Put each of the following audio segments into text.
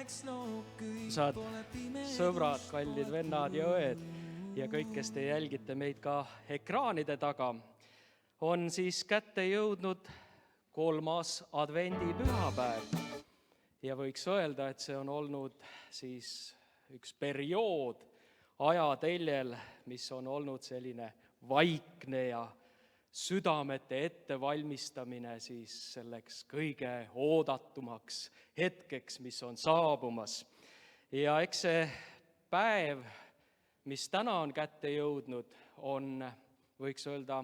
Saad sõbrad, kallid vennad ja õed ja kõik, kes te jälgite meid ka ekraanide taga, on siis kätte jõudnud 3. advendipühapäev. Ja võiks öelda, et see on olnud siis üks periood ajateljel, mis on olnud selline vaikne ja südamete ettevalmistamine siis selleks kõige oodatumaks hetkeks, mis on saabumas. Ja eks see päev, mis täna on kätte jõudnud, on, võiks öelda,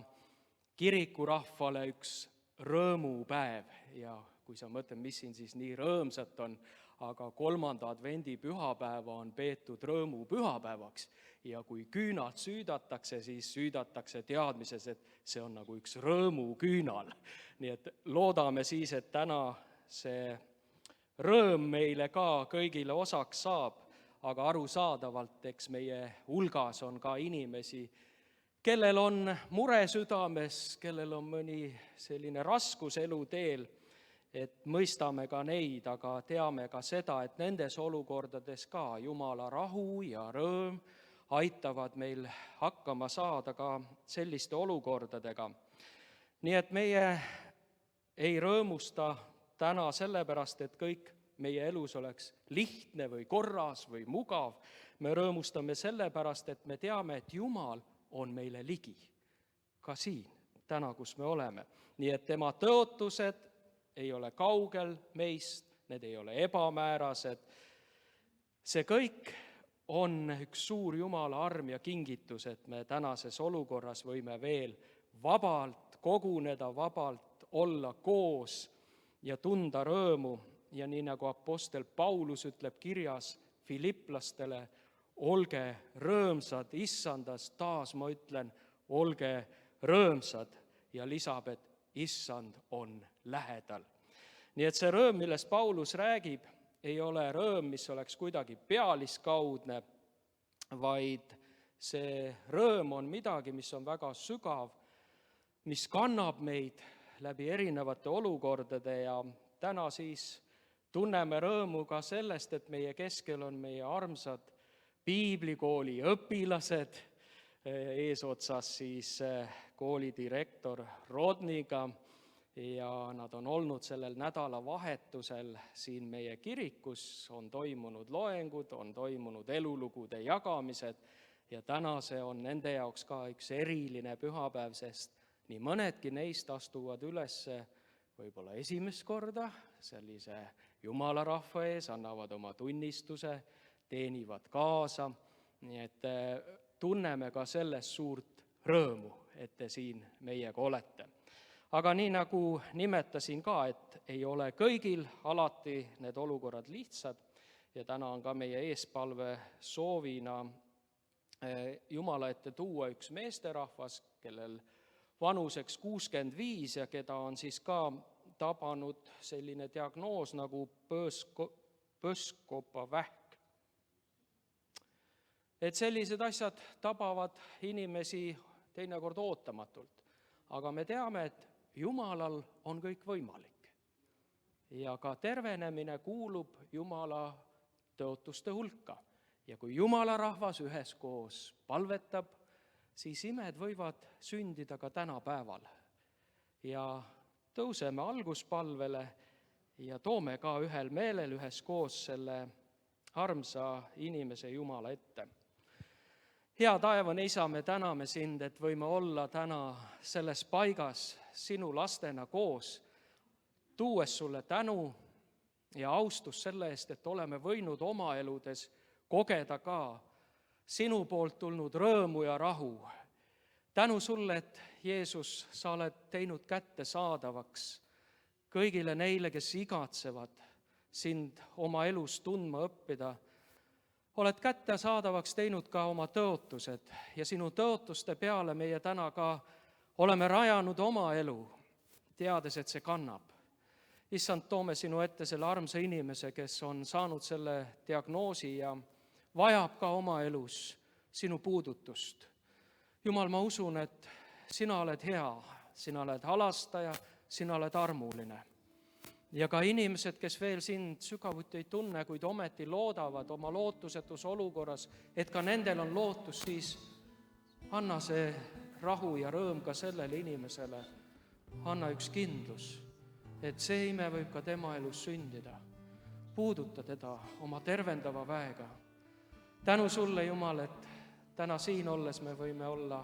kirikurahvale üks rõõmupäev. Ja kui sa mõtled, mis siin siis nii rõõmsat on, aga 3. advendipühapäeva on peetud rõõmupühapäevaks. Ja kui küünad süüdatakse, siis süüdatakse teadmises, et see on nagu üks rõõmuküünal. Nii et loodame siis, et täna see rõõm meile ka kõigile osaks saab, aga arusaadavalt, eks meie hulgas on ka inimesi, kellel on mure südames, kellel on mõni selline raskus eluteel, et mõistame ka neid, aga teame ka seda, et nendes olukordades ka Jumala rahu ja rõõm aitavad meil hakkama saada ka selliste olukordadega. Nii et meie ei rõõmusta täna sellepärast, et kõik meie elus oleks lihtne või korras või mugav. Me rõõmustame sellepärast, et me teame, et Jumal on meile ligi, ka siin, täna, kus me oleme. Nii et tema tõotused ei ole kaugel meist, need ei ole ebamäärased. See kõik on üks suur Jumala arm ja kingitus, et me tänases olukorras võime veel vabalt koguneda, vabalt olla koos ja tunda rõõmu. Ja nii nagu apostel Paulus ütleb kirjas Filipplastele, olge rõõmsad issandas, taas ma ütlen, olge rõõmsad, ja lisab, et issand on lähedal. Nii et see rõõm, millest Paulus räägib, ei ole rõõm, mis oleks kuidagi pealiskaudne, vaid see rõõm on midagi, mis on väga sügav, mis kannab meid läbi erinevate olukordade. Ja täna siis tunneme rõõmu ka sellest, et meie keskel on meie armsad piiblikooli õpilased, eesotsas siis koolidirektor Rodniga, ja nad on olnud sellel nädalavahetusel siin meie kirikus, on toimunud loengud, on toimunud elulugude jagamised ja täna see on nende jaoks ka üks eriline pühapäev, sest nii mõnedki neist astuvad üles võib-olla esimest korda sellise Jumala rahva ees, annavad oma tunnistuse, teenivad kaasa, nii et tunneme ka sellest suurt rõõmu, et te siin meiega olete. Aga nii nagu nimetasin ka, et ei ole kõigil alati need olukorrad lihtsad ja täna on ka meie eespalve soovina Jumala ette tuua üks meesterahvas, kellel vanuseks 65 ja keda on siis ka tabanud selline diagnoos nagu põskkopavähk. Et sellised asjad tabavad inimesi teinekord ootamatult, aga me teame, et Jumalal on kõik võimalik ja ka tervenemine kuulub Jumala tõotuste hulka. Ja kui Jumala rahvas üheskoos palvetab, siis imed võivad sündida ka tänapäeval. Ja tõuseme alguspalvele ja toome ka ühel meelel üheskoos selle armsa inimese Jumala ette. Hea taevane Isa, me täname sind, et võime olla täna selles paigas sinu lastena koos, tuues sulle tänu ja austus selle eest, et oleme võinud oma eludes kogeda ka sinu poolt tulnud rõõmu ja rahu. Tänu sulle, et Jeesus, sa oled teinud kättesaadavaks kõigile neile, kes igatsevad sind oma elus tundma õppida. Oled kättesaadavaks teinud ka oma tõotused ja sinu tõotuste peale meie täna ka oleme rajanud oma elu, teades, et see kannab. Issand, toome sinu ette selle armsa inimese, kes on saanud selle diagnoosi ja vajab ka oma elus sinu puudutust. Jumal, ma usun, et sina oled hea, sina oled halastaja, sina oled armuline. Ja ka inimesed, kes veel sind sügavuti ei tunne, kuid ometi loodavad oma lootusetus olukorras, et ka nendel on lootus, siis anna see rahu ja rõõm ka sellele inimesele. Anna üks kindlus, et see ime võib ka tema elus sündida. Puuduta teda oma tervendava väega. Tänu sulle, Jumal, et täna siin olles me võime olla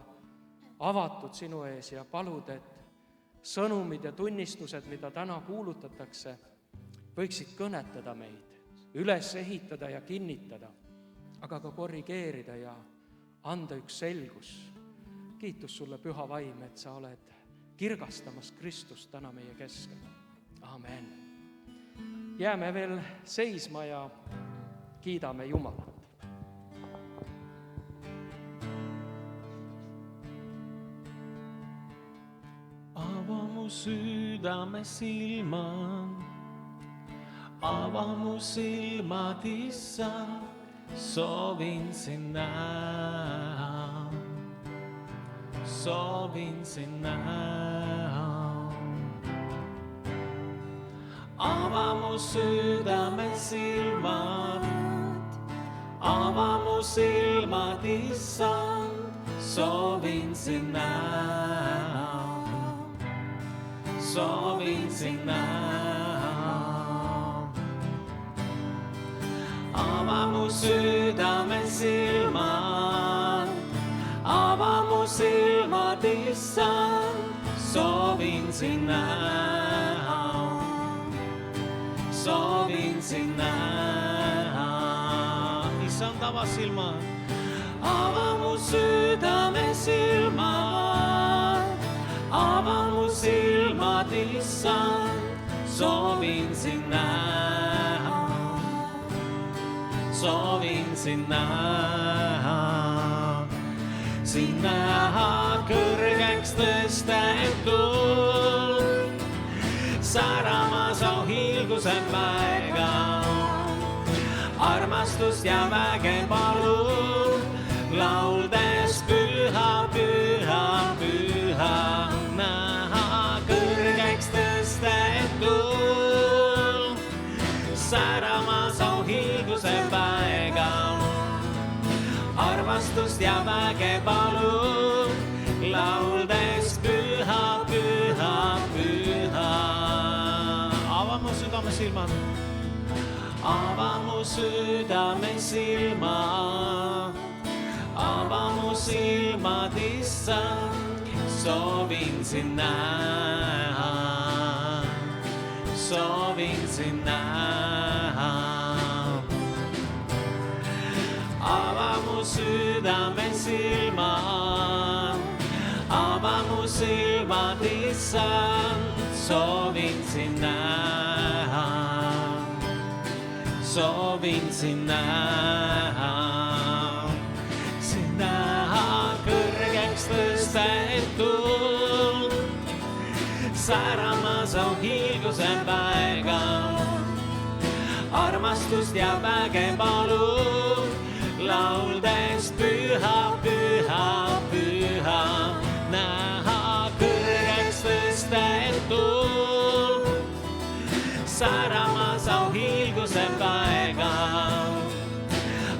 avatud sinu ees ja palud, et sõnumid ja tunnistused, mida täna kuulutatakse, võiksid kõnetada meid, üles ehitada ja kinnitada, aga ka korrigeerida ja anda üks selgus. Kiitus sulle, Püha Vaim, et sa oled kirgastamas Kristust täna meie keskel. Amen. Jääme veel seisma ja kiidame Jumalat. Ava mu sydäme silmän, ava mu silmät, Isä, soovin sinä. Soovin sinä. Ava mu sydäme silmät, ava mu silmät, Isä, soovin sinä. Soovin sinä. Ava mu sydämen silmät, ava mu silmät, Isä, soovin sinä. Soovin sinä. Isän, ava silmät, ava mu sydämen silmät, ava mu silmät, Isä, soovin sinä. Soovin sinä. Sinä kõrgeks tõstetud, säramas au hiilguse päega. Armastust ja väge palun, lauldes püha, püha, püha. Näha kõrgeks tõstetud, säramas au hiilguse päega. Armastust ja väge palun, lauldes püha, püha, püha. Ava mu südame silmad, ava mu südame silmad, ava mu silmad, Isä, soovin sind näha. Soovin sind näha. Ava mu südame silmad, ava mu silmad, Isä, soovin sind näha. Soovin sind näha. Sind näha kõrgeks tõstetud, säramas au hiilguse päega. Armastust ja väge palun, lauldes püha, püha, püha. Näha kõrgeks tõstetud, säramas au hiilguse päega.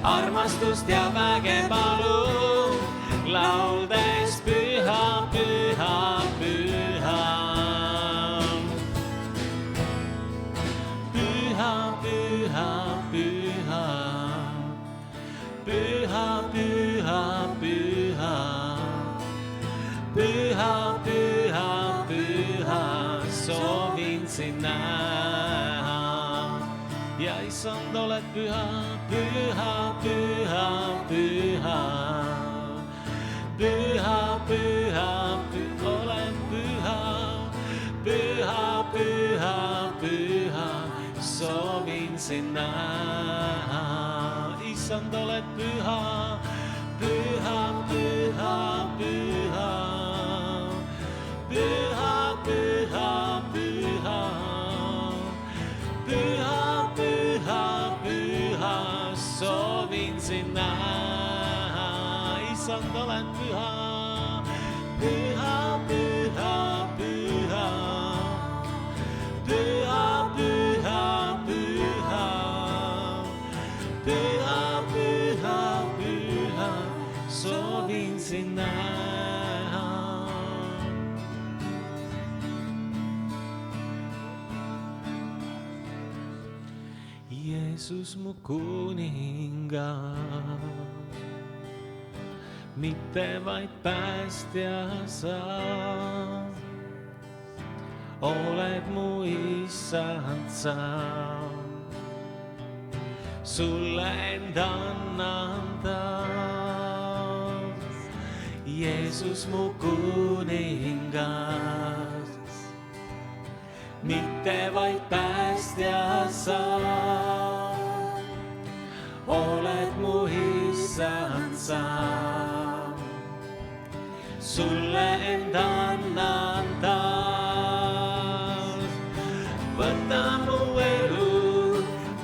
Armastust ja väge palun, lauldes püha, püha, püha. Püha, püha, püha. Püha, püha, püha. Püha, püha, püha. Soovin sind näha. Ja Issand, oled püha, püha, püha, püha. Püha, püha, püha, oled püha. Püha, püha, püha. Soovin sind näha. Issand, oled püha, püha, püha, püha. Püha, püha, püha. Püha, püha, püha. Soovin sind näha. Issand, oled püha, püha, püha, püha. Püha, püha. Jeesus mu kuningas, mitte vaid päästja sa, oled mu issand sa. Sulle end annan taas, Jeesus mu kuningas, mitte vaid päästja sa, oled mu issand sa. Sulle end annan taas, võta mu elu,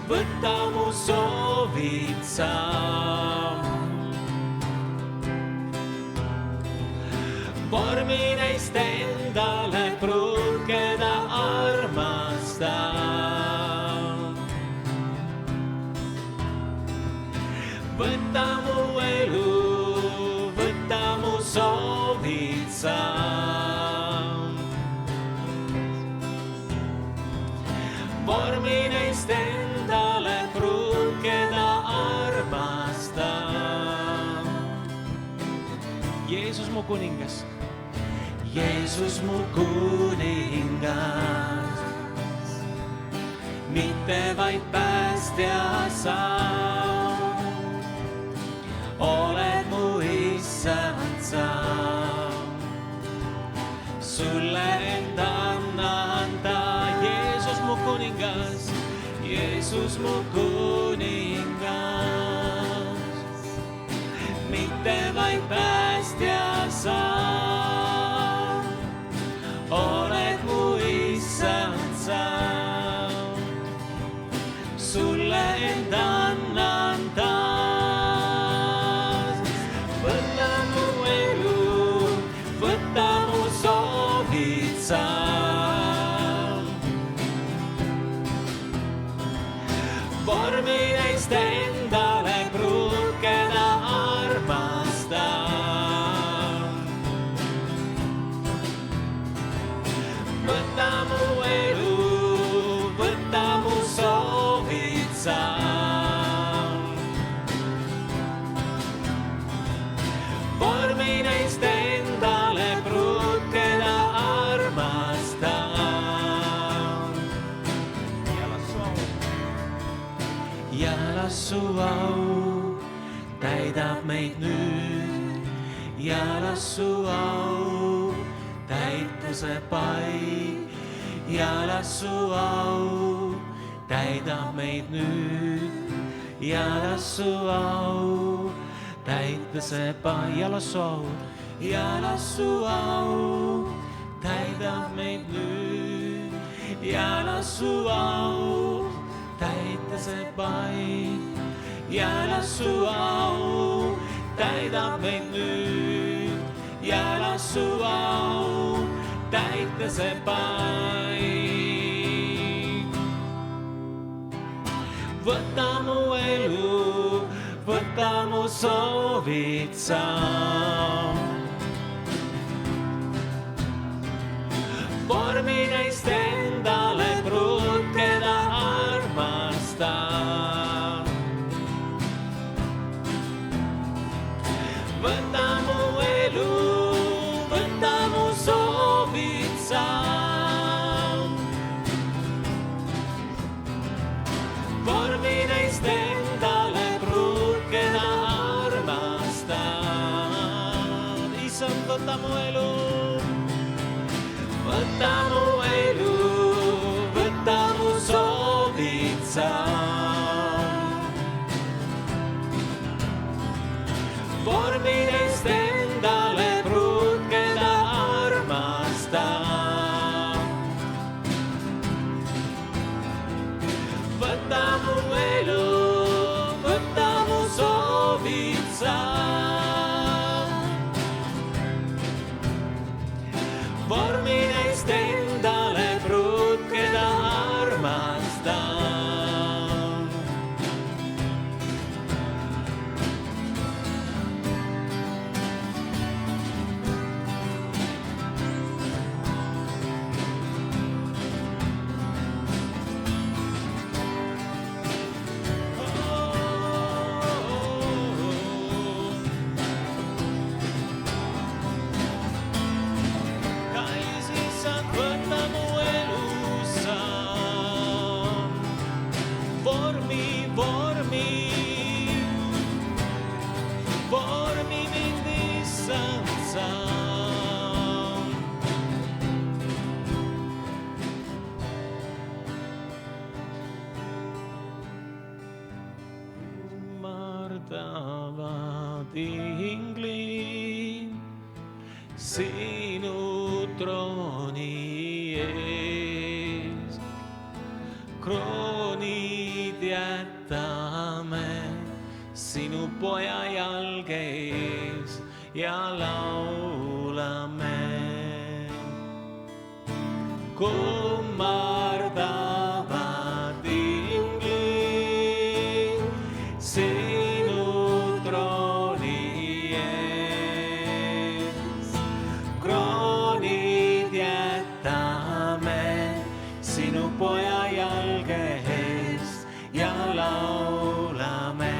võta mu soovid sa. Vormi neist endale pruut, keda armastab. Võta mu elu, võta mu soovid sa. Vormi neist endale pruut, keda armastab. Jeesus mu kuningas, Jeesus mu kuningas, mitte vaid päästja sa, oled mu issand sa. Sulle end annan ta, Jeesus mu kuningas, Jeesus mu kuningas, mitte vaid päästja sa, oled mu issand sa. Sulle end annan taas, võta mu elu, võta mu soovid sa. Vormi neist endale pruut, keda armastab. Võta mu elu, võta mu soovid sa. Vormi neist endale pruut, keda armastab. Ja las su au täidab meid nüüd, ja las su au täituse paik, ja las su au täidab meid nüüd, ja las su au täituse paik, ja las su au, ja las su au täidab meid nüüd, ja las su au täituse paik, ja las su au täidab meid nüüd, ja las su au täituse paik. Võta mu elu, võta mu soovid sa. Vormi neist endale pruut, keda armastab. Võta mu elu, võta mu soovid sa. Vormi neist endale pruut, keda armastab. Issand, võta mu elu, võta mu elu, võta mu soovid sa. Vormi neist endale pruut, keda armastab. Võta mu elu, võta mu soovid sa. Vormi neist endale pruut, keda armastab. võtavad inglid sinu trooni ees. Kroonid jätame sinu poja jalge ees ja laulame. Kummardavad inglid sinu trooni ees. Kroonid jätame sinu poja jalge ees ja laulame.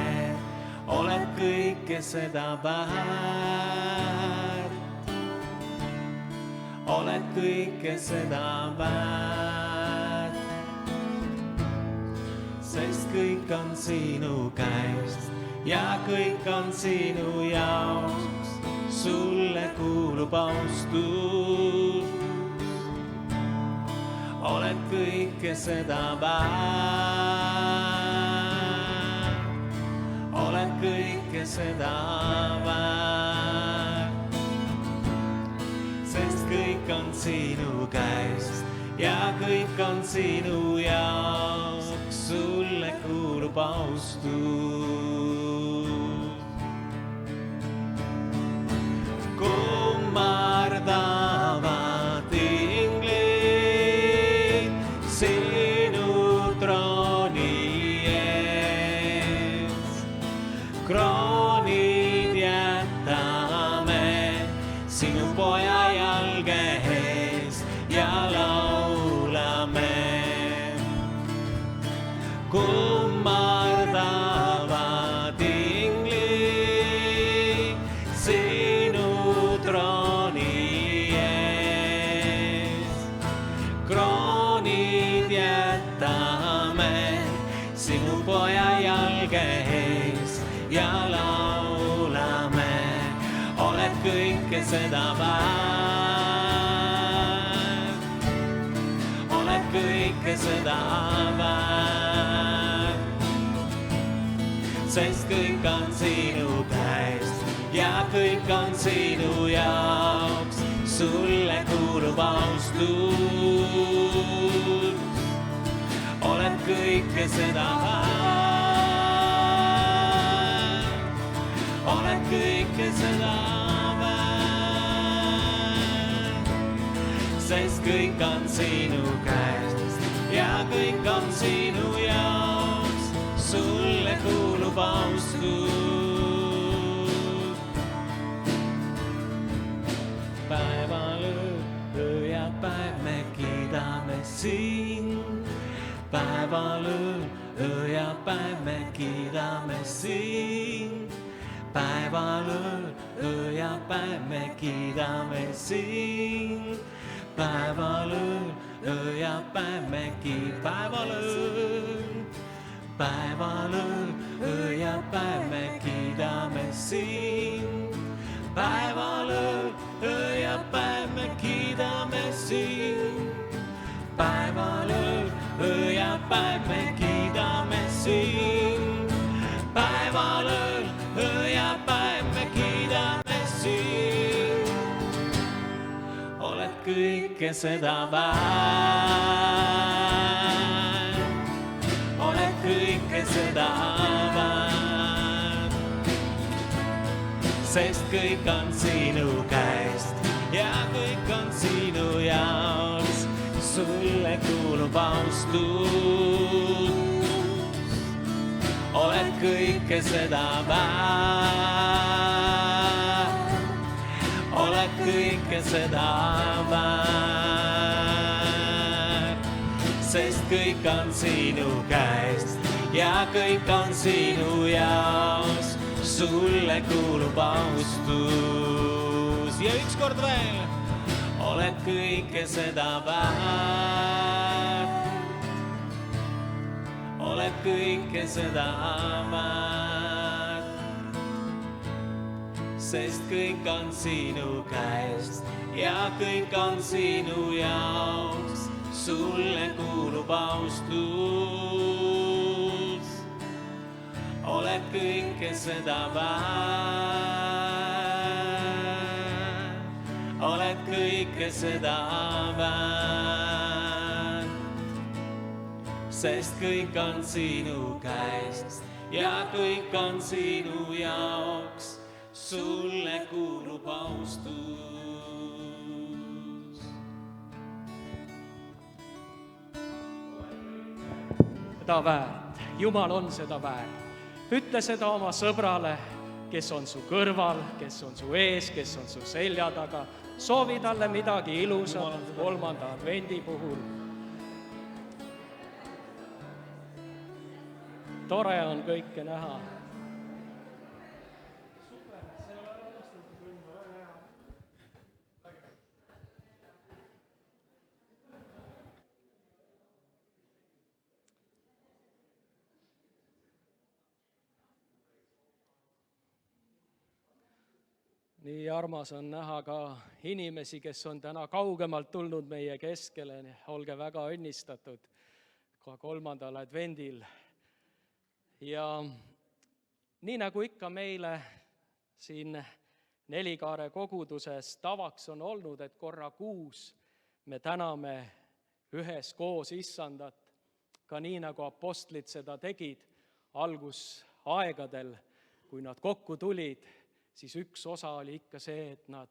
Oled kõike seda väärt. Oled kõike seda väärt, sest kõik on sinu käest ja kõik on sinu jaoks. Sulle kuulub austus. Oled kõike seda väärt. Oled kõike seda väärt, sest kõik on sinu käest ja kõik on sinu jaoks. Sulle kuulub austus. Kummardavad inglid sinu trooni ees. Kroonid jätame sinu poja jalge ees ja laulame. Kummardavad inglid sinu trooni ees. Kroonid jätame sinu poja jalge ees ja laulame. Oled kõike seda väärt. Oled kõike seda väärt, sest kõik on sinu käest ja kõik on sinu jaoks. Sulle kuulub austus. Oled kõike seda väärt. Oled kõike seda väärt, sest kõik on sinu käest ja kõik on sinu jaoks. Sulle kuulub austus. Päevalöö, öö ja päev me kiidame sind. Päevalöö, öö ja päev me kiidame sind. Päevalöö, öö ja päev me kiidame sind. Päevalöö, öö ja päev me päevalöö. Päevalöö, öö ja päev me kiidame sind. Päevalöö, öö ja päev me kiidame sind. Päevalöö, öö ja päev me kiidame sind. Päevalöö, öö ja päev me kiidame sind. Oled kõike seda väärt. Oled kõike seda väärt, sest kõik on sinu käest ja kõik on sinu jaoks. Sulle kuulub austus. Oled kõike seda väärt. Oled kõike seda väärt, sest kõik on sinu käest ja kõik on sinu jaoks. Sulle kuulub austus. Ja ükskord veel. Oled kõike seda väärt. Oled kõike seda väärt, sest kõik on sinu käest ja kõik on sinu jaoks. Sulle kuulub austus. Oled oled kõike seda väärt, oled kõike seda väärt, sest kõik on sinu käest ja kõik on sinu jaoks, sulle kuulub austus. Seda väärt, Jumal on seda väärt. Ütle seda oma sõbrale, kes on su kõrval, kes on su ees, kes on su selja taga. Soovi talle midagi ilusat 3. advendi puhul. Tore on kõike näha. Nii armas on näha ka inimesi, kes on täna kaugemalt tulnud meie keskele. Olge väga õnnistatud ka 3. advendil. Ja nii nagu ikka meile siin Nelikaare koguduses tavaks on olnud, et korra kuus me täname üheskoos Issandat, ka nii nagu apostlid seda tegid algusaegadel, kui nad kokku tulid, siis üks osa oli ikka see, et nad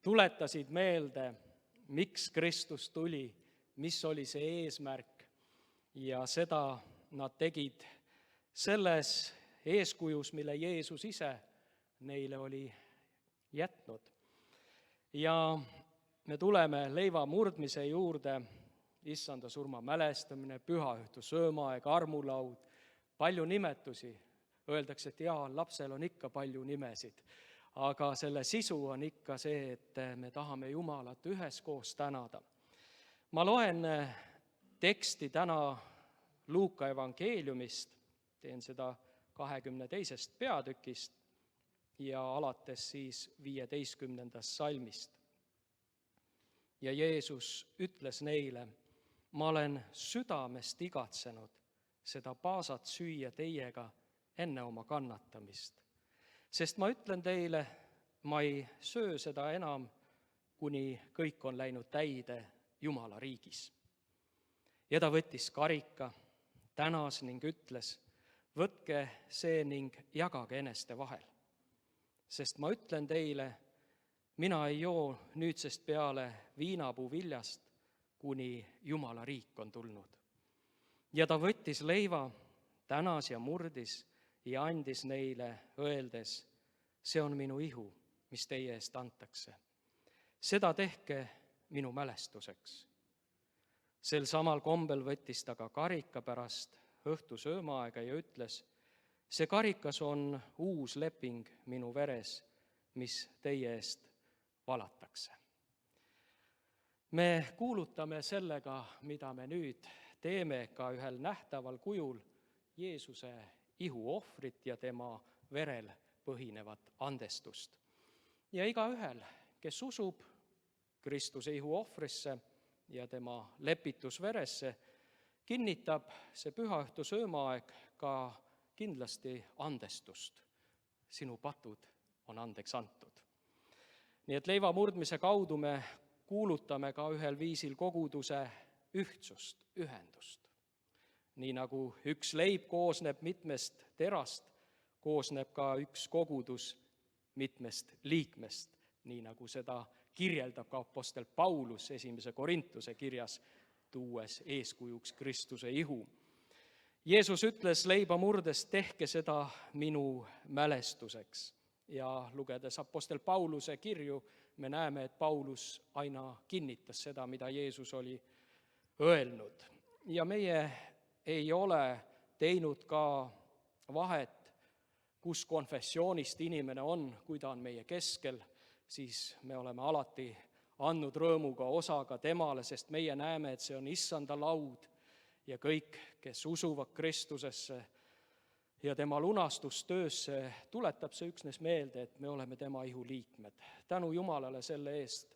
tuletasid meelde, miks Kristus tuli, mis oli see eesmärk, ja seda nad tegid selles eeskujus, mille Jeesus ise neile oli jätnud. Ja me tuleme leiva murdmise juurde, Issanda surma mälestamine, pühaõhtu söömaaeg, armulaud, palju nimetusi. Öeldakse, et jaa, lapsel on ikka palju nimesid, aga selle sisu on ikka see, et me tahame Jumalat üheskoos tänada. Ma loen teksti täna Luuka evangeeliumist, teen seda 22. peatükist ja alates siis 15. salmist. Ja Jeesus ütles neile, ma olen südamest igatsenud seda paasat süüa teiega enne oma kannatamist. Sest ma ütlen teile, ma ei söö seda enam, kuni kõik on läinud täide Jumala riigis. Ja ta võttis karika, tänas ning ütles, võtke see ning jagage eneste vahel. Sest ma ütlen teile, mina ei joo nüüdsest peale viinapuu viljast, kuni Jumala riik on tulnud. Ja ta võttis leiva, tänas ja murdis, ja andis neile, öeldes, see on minu ihu, mis teie eest antakse. Seda tehke minu mälestuseks. Sel samal kombel võttis ta ka karika pärast õhtu söömaaega ja ütles, see karikas on uus leping minu veres, mis teie eest valatakse. Me kuulutame sellega, mida me nüüd teeme ka ühel nähtaval kujul, Jeesuse ihuohvrit ja tema verel põhinevat andestust. Ja igaühel, kes usub Kristuse ihuohvrisse ja tema lepitusveresse, kinnitab see pühaõhtu söömaaeg ka kindlasti andestust. Sinu patud on andeks antud. Nii et leiva murdmise kaudu me kuulutame ka ühel viisil koguduse ühtsust, ühendust. Nii nagu üks leib koosneb mitmest terast, koosneb ka üks kogudus mitmest liikmest, nii nagu seda kirjeldab ka apostel Paulus 1. Korintuse kirjas, tuues eeskujuks Kristuse ihu. Jeesus ütles leiba murdes, tehke seda minu mälestuseks. Ja lugedes apostel Pauluse kirju, me näeme, et Paulus aina kinnitas seda, mida Jeesus oli öelnud. Ja meie ei ole teinud ka vahet, kus konfessioonist inimene on, kui ta on meie keskel, siis me oleme alati andnud rõõmuga osa ka temale, sest meie näeme, et see on Issanda laud ja kõik, kes usuvad Kristusesse ja tema lunastustöösse, tuletab see üksnes meelde, et me oleme tema ihu liikmed. Tänu Jumalale selle eest.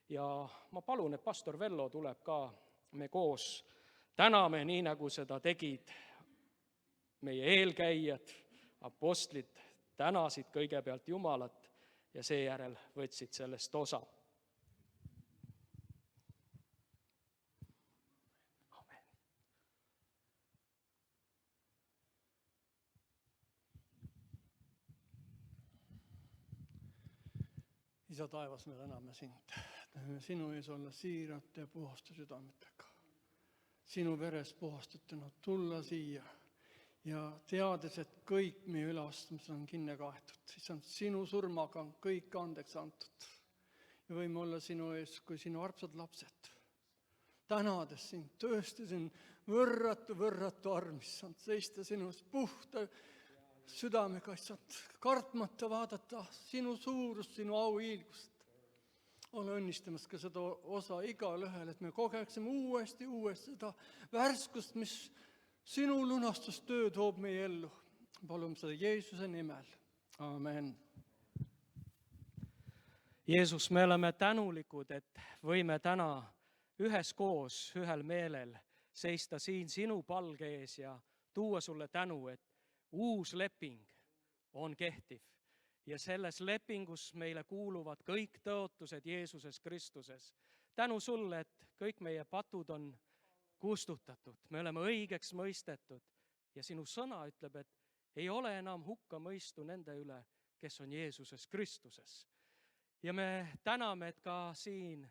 Ja ma palun, et pastor Vello tuleb ka, me koos täname, nii nagu seda tegid meie eelkäijad, apostlid tänasid kõigepealt Jumalat ja seejärel võtsid sellest osa. Isa taevas, me täname sind. Tahame sinu ees olla siirate ja puhaste südametega. Sinu veres puhastatuna tulla siia ja teades, et kõik meie üleastumised on kinni kaetud. Siis on sinu surmaga on kõik andeks antud. Ja võime olla sinu ees kui sinu armsad lapsed. Tänades sind, tõesti siin võrratu armis on seista sinus puhta südamega, kartmata vaadata sinu suurust, sinu auhiilgust. Ole õnnistamas ka seda osa igal ühel, et me kogeksime uuesti seda värskust, mis sinu lunastustöö toob meie ellu. Palume seda Jeesuse nimel. Amen. Jeesus, me oleme tänulikud, et võime täna üheskoos, ühel meelel seista siin sinu palge ees ja tuua sulle tänu, et uus leping on kehtiv ja selles lepingus meile kuuluvad kõik tõotused Jeesuses Kristuses. Tänu sulle, et kõik meie patud on kustutatud, me oleme õigeks mõistetud ja sinu sõna ütleb, et ei ole enam hukkamõistu nende üle, kes on Jeesuses Kristuses. Ja me täname, et ka siin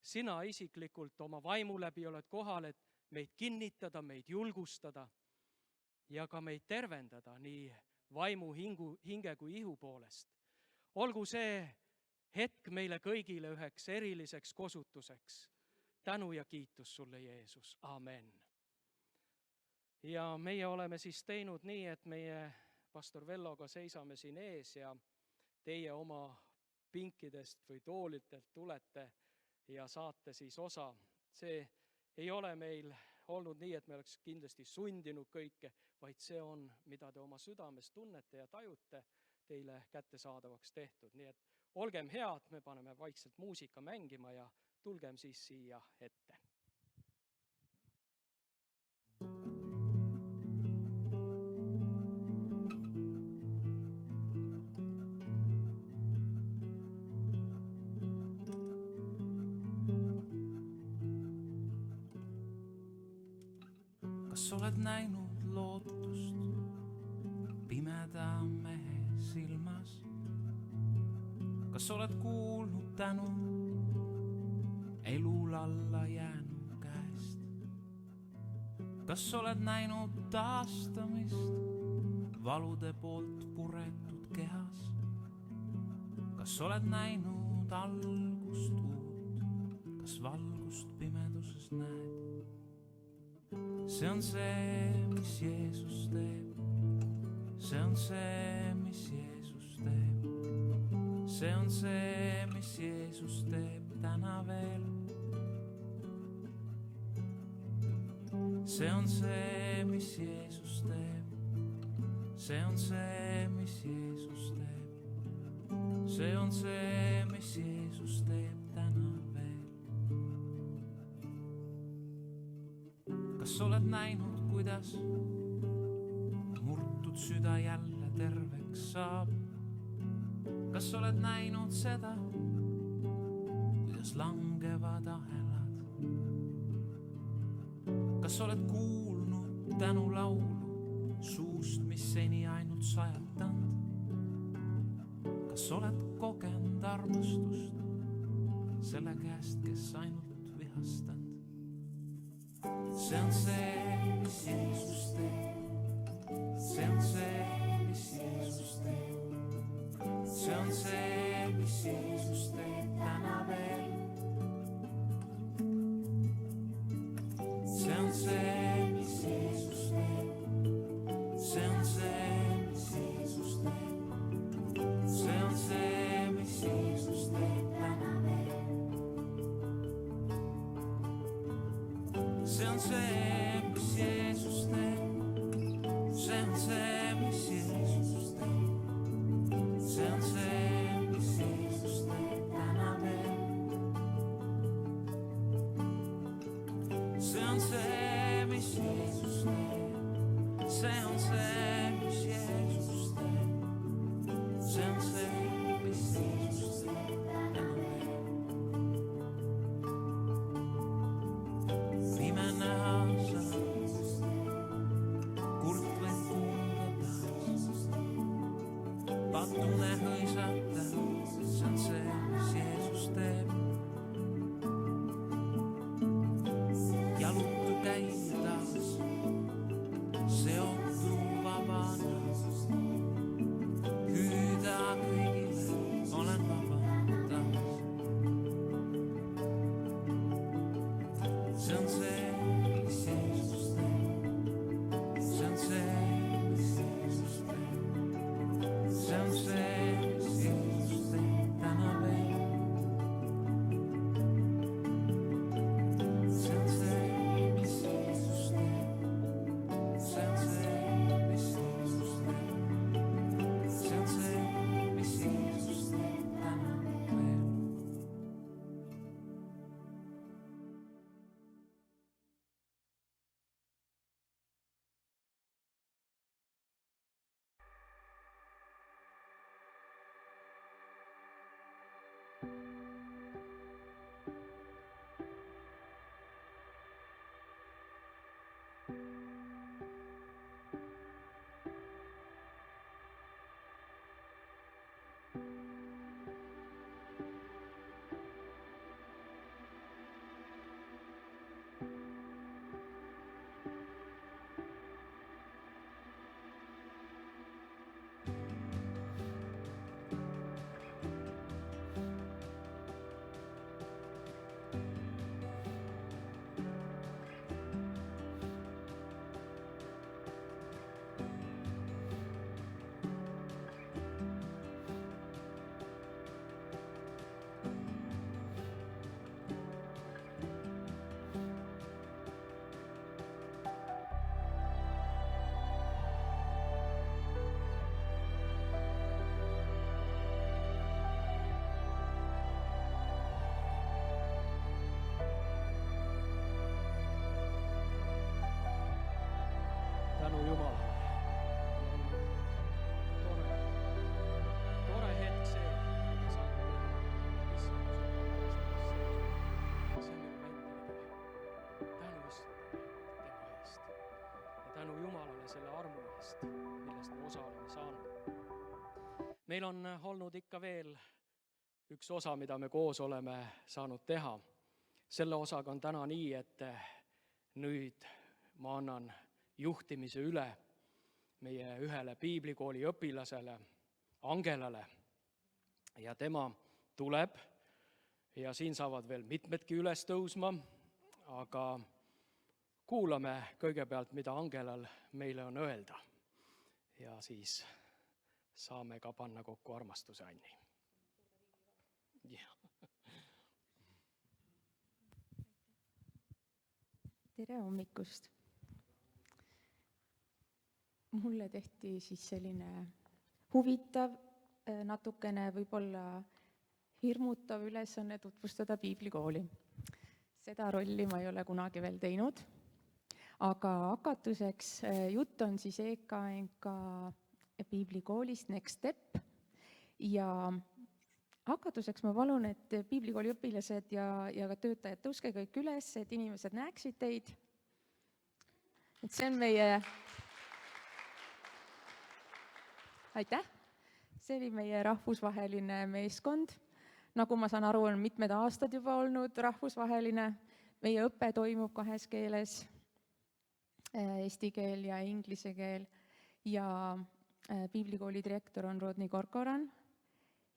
sina isiklikult oma vaimu läbi oled kohal, et meid kinnitada, meid julgustada ja ka meid tervendada nii vaimu, hinge kui ihu poolest. Olgu see hetk meile kõigile üheks eriliseks kosutuseks. Tänu ja kiitus sulle, Jeesus. Amen. Ja meie oleme siis teinud nii, et meie pastor Velloga seisame siin ees ja teie oma pinkidest või toolitelt tulete ja saate siis osa. See ei ole meil olnud nii, et me oleks kindlasti sundinud kõike, vaid see on, mida te oma südames tunnete ja tajute, teile kättesaadavaks tehtud. Nii et olgem head, me paneme vaikselt muusika mängima ja tulgem siis siia ette. Kas oled näinud lootust pimeda mehe silmas? Kas oled kuulnud tänu elul alla jäänu käest? Kas oled näinud taastamist valude poolt puretud kehas? Kas oled näinud algust uut? Kas valgust pimeduses näed? See on see, mis Jeesus teeb. See on see, mis Jeesus teeb. See on see, mis Jeesus teeb täna veel. See on see, mis Jeesus teeb. See on see, mis Jeesus teeb. See on see, mis Jeesus teeb täna veel. Kas oled näinud, kuidas murtud süda jälle terveks saab? Kas oled näinud seda, kuidas langevad ahelad? Kas oled kuulnud tänulaulu suust, mis seni ainult sajatanud? Kas oled kogenud armastust selle käest, kes ainult vihastanud? See on see, mis Jeesus teeb. See on see, mis Jeesus teeb. See on see, mis Jeesus teeb täna veel. See on see, mis Jeesus teeb. See on see, mis Jeesus teeb. See on see, mis Jeesus teeb täna veel. See on see, mis Jeesus teeb. See on see, mis Jeesus teeb. See on see, tunne hõisata, see on see, mis Jeesus teeb. Jalutu käia taas, seotu vabana. Hüüda kõigile, olen vaba taas. See on see, mis Jeesus teeb. See on see, mis Jeesus teeb. See on see, mis Jeesus teeb täna veel. See on see, mis Jeesus teeb. See on see, mis Jeesus teeb. See on see, mis Jeesus teeb täna veel. Tänu Jumalale. Tore hetk see, kui me saame teha issand see on nagu endile. Tänu issandale tema eest. Ja tänu Jumalale selle armu eest, millest me osa oleme saanud. Meil on olnud ikka veel üks osa, mida me koos oleme saanud teha. Selle osaga on täna nii, et nüüd ma annan juhtimise üle meie ühele piiblikooli õpilasele, Angelale. Ja tema tuleb ja siin saavad veel mitmedki üles tõusma, aga kuulame kõigepealt, mida Angelal meile on öelda. Ja siis saame ka panna kokku armastuse, Anni. Tere hommikust! Mulle tehti siis selline huvitav, natukene võib-olla hirmutav ülesanne tutvustada piiblikooli. Seda rolli ma ei ole kunagi veel teinud, aga hakatuseks jutt on siis EKNK piiblikoolist Next Step ja hakatuseks ma palun, et piiblikooli õpilased ja ka töötajad tõuske kõik üles, et inimesed näeksid teid. Et see on meie... Aitäh! See oli meie rahvusvaheline meeskond. Nagu ma saan aru, on mitmed aastad juba olnud rahvusvaheline. Meie õpe toimub 2 keeles, eesti keel ja inglise keel. Ja piiblikooli direktor on Rodney Corcoran.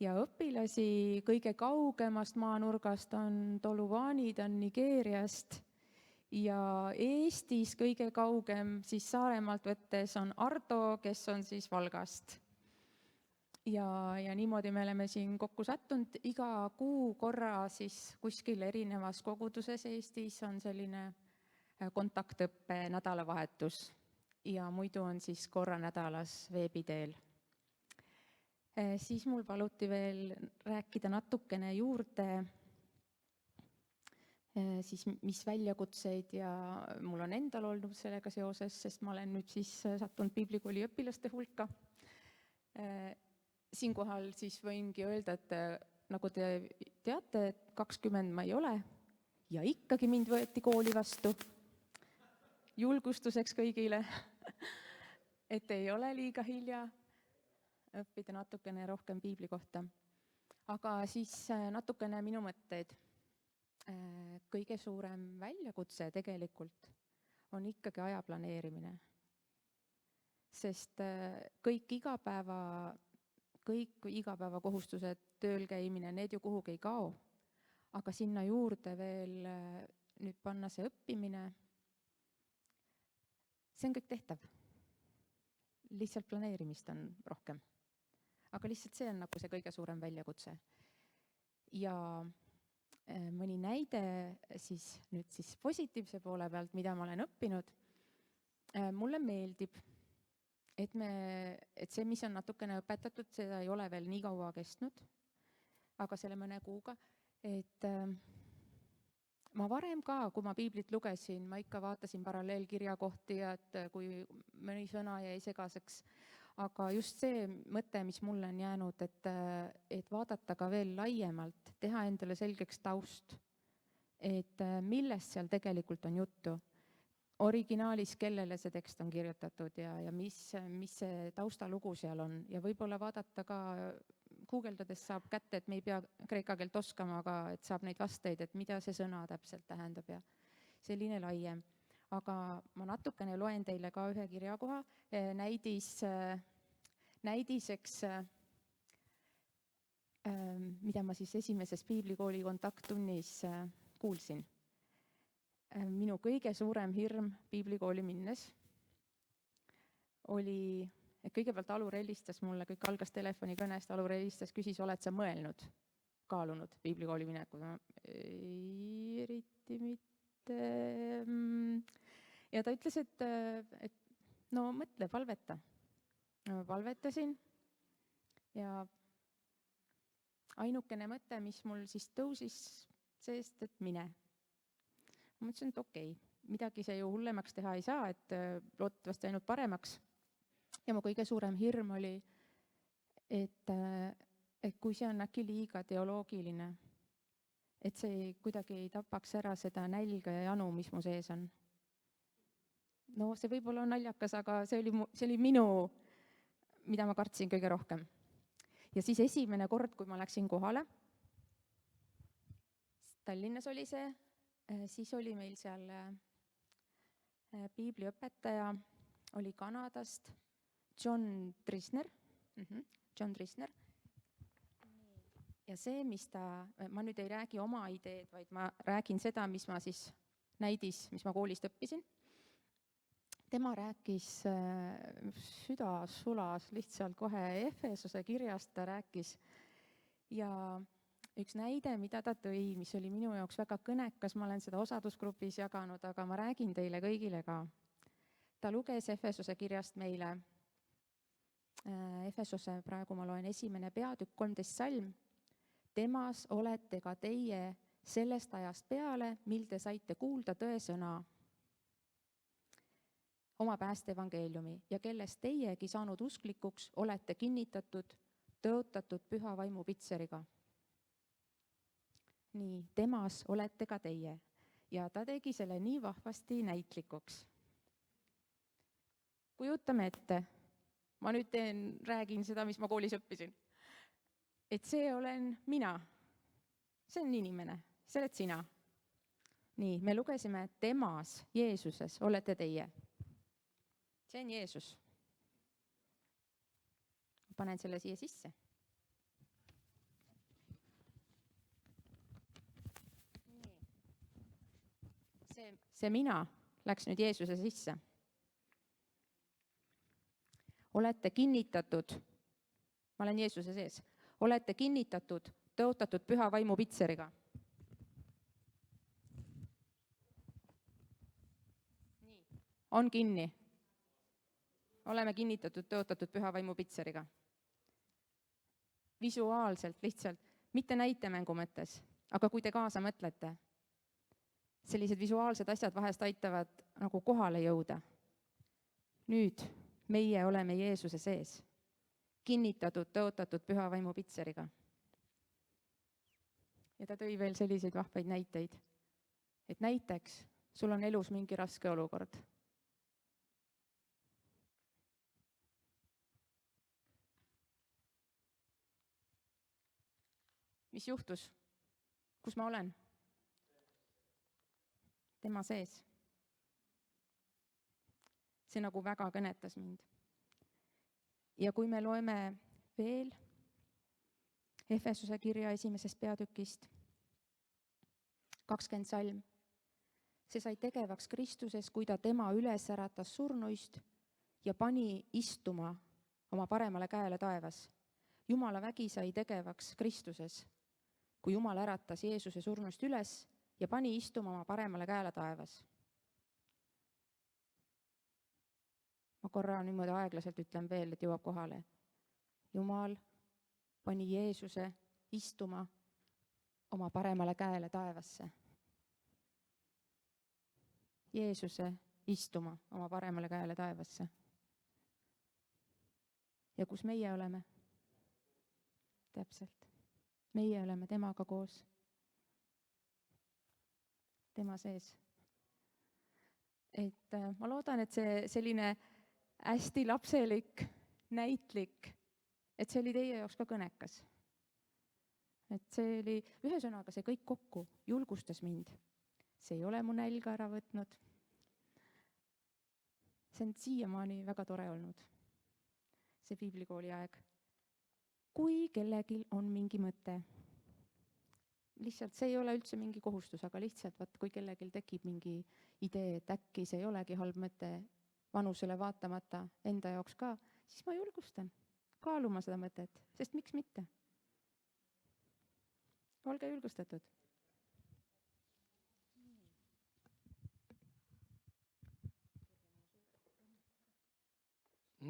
Ja õpilasi kõige kaugemast maanurgast on Toluvanid, on Nigeeriast. Ja Eestis kõige kaugem siis Saaremaalt võttes on Ardo, kes on siis Valgast. Ja niimoodi me oleme siin kokku sattunud. Iga kuu korra siis kuskil erinevas koguduses Eestis on selline kontaktõppe nädalavahetus. Ja muidu on siis korra nädalas veebiteel. Siis mul paluti veel rääkida natukene juurde, siis mis väljakutseid ja mul on endal olnud sellega seoses, sest ma olen nüüd siis sattunud piiblikooli õpilaste hulka. Siinkohal siis võingi öelda, et nagu te teate, et 20 ma ei ole ja ikkagi mind võeti kooli vastu. Julgustuseks kõigile, et ei ole liiga hilja. õppida natukene rohkem piibli kohta. Aga siis natukene minu mõtteid. Kõige suurem väljakutse tegelikult on ikkagi aja planeerimine. Sest kõik igapäevakohustused, tööl käimine, need ju kuhugi ei kao. Aga sinna juurde veel nüüd panna see õppimine, see on kõik tehtav. Lihtsalt planeerimist on rohkem. Aga lihtsalt see on nagu see kõige suurem väljakutse. Ja mõni näide siis positiivse poole pealt, mida ma olen õppinud. Mulle meeldib, et see, mis on natukene õpetatud, seda ei ole veel nii kaua kestnud, aga selle mõne kuuga, et ma varem ka, kui ma piiblit lugesin, ma ikka vaatasin paralleelkirja kohti ja et kui mõni sõna jäi segaseks. Aga just see mõte, mis mulle on jäänud, et vaadata ka veel laiemalt, teha endale selgeks taust, et millest seal tegelikult on juttu. Originaalis, kellele see tekst on kirjutatud ja mis see taustalugu seal on. Ja võib-olla vaadata ka, guugeldades saab kätte, et me ei pea kreeka keelt oskama, aga et saab neid vasteid, et mida see sõna täpselt tähendab ja selline laiem. Aga ma natukene loen teile ka ühe kirjakoha näidiseks, mida ma siis esimeses piiblikooli kontakttunnis kuulsin. Minu kõige suurem hirm piiblikooli minnes oli, et kõigepealt Alur helistas mulle, kõik algas telefonikõnest, Alur helistas, küsis, oled sa mõelnud, kaalunud piiblikooli mineku? Ei, eriti mitte. Ja ta ütles, et no mõtle, palveta. Ma palvetasin ja ainukene mõte, mis mul siis tõusis seest, et mine. Ma mõtlesin, et okei, midagi see ju hullemaks teha ei saa, et loodetavasti ainult paremaks. Ja mu kõige suurem hirm oli, et kui see on äkki liiga teoloogiline, et see kuidagi ei tapaks ära seda nälga ja janu, mis mu sees on. No see võib-olla on naljakas, aga see oli minu, mida ma kartsin kõige rohkem. Ja siis esimene kord, kui ma läksin kohale, Tallinnas oli see, siis oli meil seal piibliõpetaja, oli Kanadast, John Drisner. Ja see, ma nüüd ei räägi oma ideed, vaid ma räägin seda, mis ma siis mis ma koolist õppisin. Tema rääkis süda sulas lihtsalt kohe Efesose kirjast, ta rääkis. Ja üks näide, mida ta tõi, mis oli minu jaoks väga kõnekas, ma olen seda osadusgrupis jaganud, aga ma räägin teile kõigile ka. Ta luges Efesose kirjast meile, Efesose praegu ma loen 1. peatükk 13 salm. Temas olete ka teie sellest ajast peale, mil te saite kuulda tõesõna, oma päästeevangeeliumi ja kellest teiegi saanud usklikuks olete kinnitatud, tõotatud püha vaimu pitseriga. Nii, temas olete ka teie. Ja ta tegi selle nii vahvasti näitlikuks. Kujutame ette, ma nüüd räägin seda, mis ma koolis õppisin. Et see olen mina. See on inimene, see oled sina. Nii, me lugesime, et temas, Jeesuses, olete teie. See on Jeesus. Panen selle siia sisse. See mina läks nüüd Jeesuse sisse. Olete kinnitatud, ma olen Jeesuse sees, olete kinnitatud, tõotatud püha vaimu pitseriga. Nii, on kinni. Oleme kinnitatud, tõotatud püha vaimu pitseriga. Visuaalselt lihtsalt, mitte näitemängu mõttes, aga kui te kaasa mõtlete, sellised visuaalsed asjad vahest aitavad nagu kohale jõuda. Nüüd meie oleme Jeesuse sees, kinnitatud, tõotatud püha vaimu pitseriga. Ja ta tõi veel selliseid vahvaid näiteid, et näiteks sul on elus mingi raske olukord. mis juhtus? Kus ma olen? Tema sees. See nagu väga kõnetas mind. Ja kui me loeme veel Efesuse kirja 1. peatükist 20 salm, see sai tegevaks Kristuses, kui ta tema üles äratas surnuist ja pani istuma oma paremale käele taevas. Jumala vägi sai tegevaks Kristuses, kui Jumal äratas Jeesuse surnuist üles ja pani istuma oma paremale käele taevas. Ma korra niimoodi aeglaselt ütlen veel, et jõuab kohale. Jumal pani Jeesuse istuma oma paremale käele taevasse. Jeesuse istuma oma paremale käele taevasse. Ja kus meie oleme? Täpselt. Meie oleme temaga koos. Tema sees. Et ma loodan, et see selline hästi lapselik, näitlik, et see oli teie jaoks ka kõnekas. Et see oli, ühesõnaga see kõik kokku julgustas mind. See ei ole mu nälga ära võtnud. See on siiamaani väga tore olnud. See piiblikooli aeg. Kui kellelgi on mingi mõte, lihtsalt see ei ole üldse mingi kohustus, aga lihtsalt kui kellelgi tekib mingi idee, et äkki see ei olegi halb mõte, vanusele vaatamata enda jaoks ka, siis ma julgustan kaaluma seda mõtet, sest miks mitte? Olge julgustatud.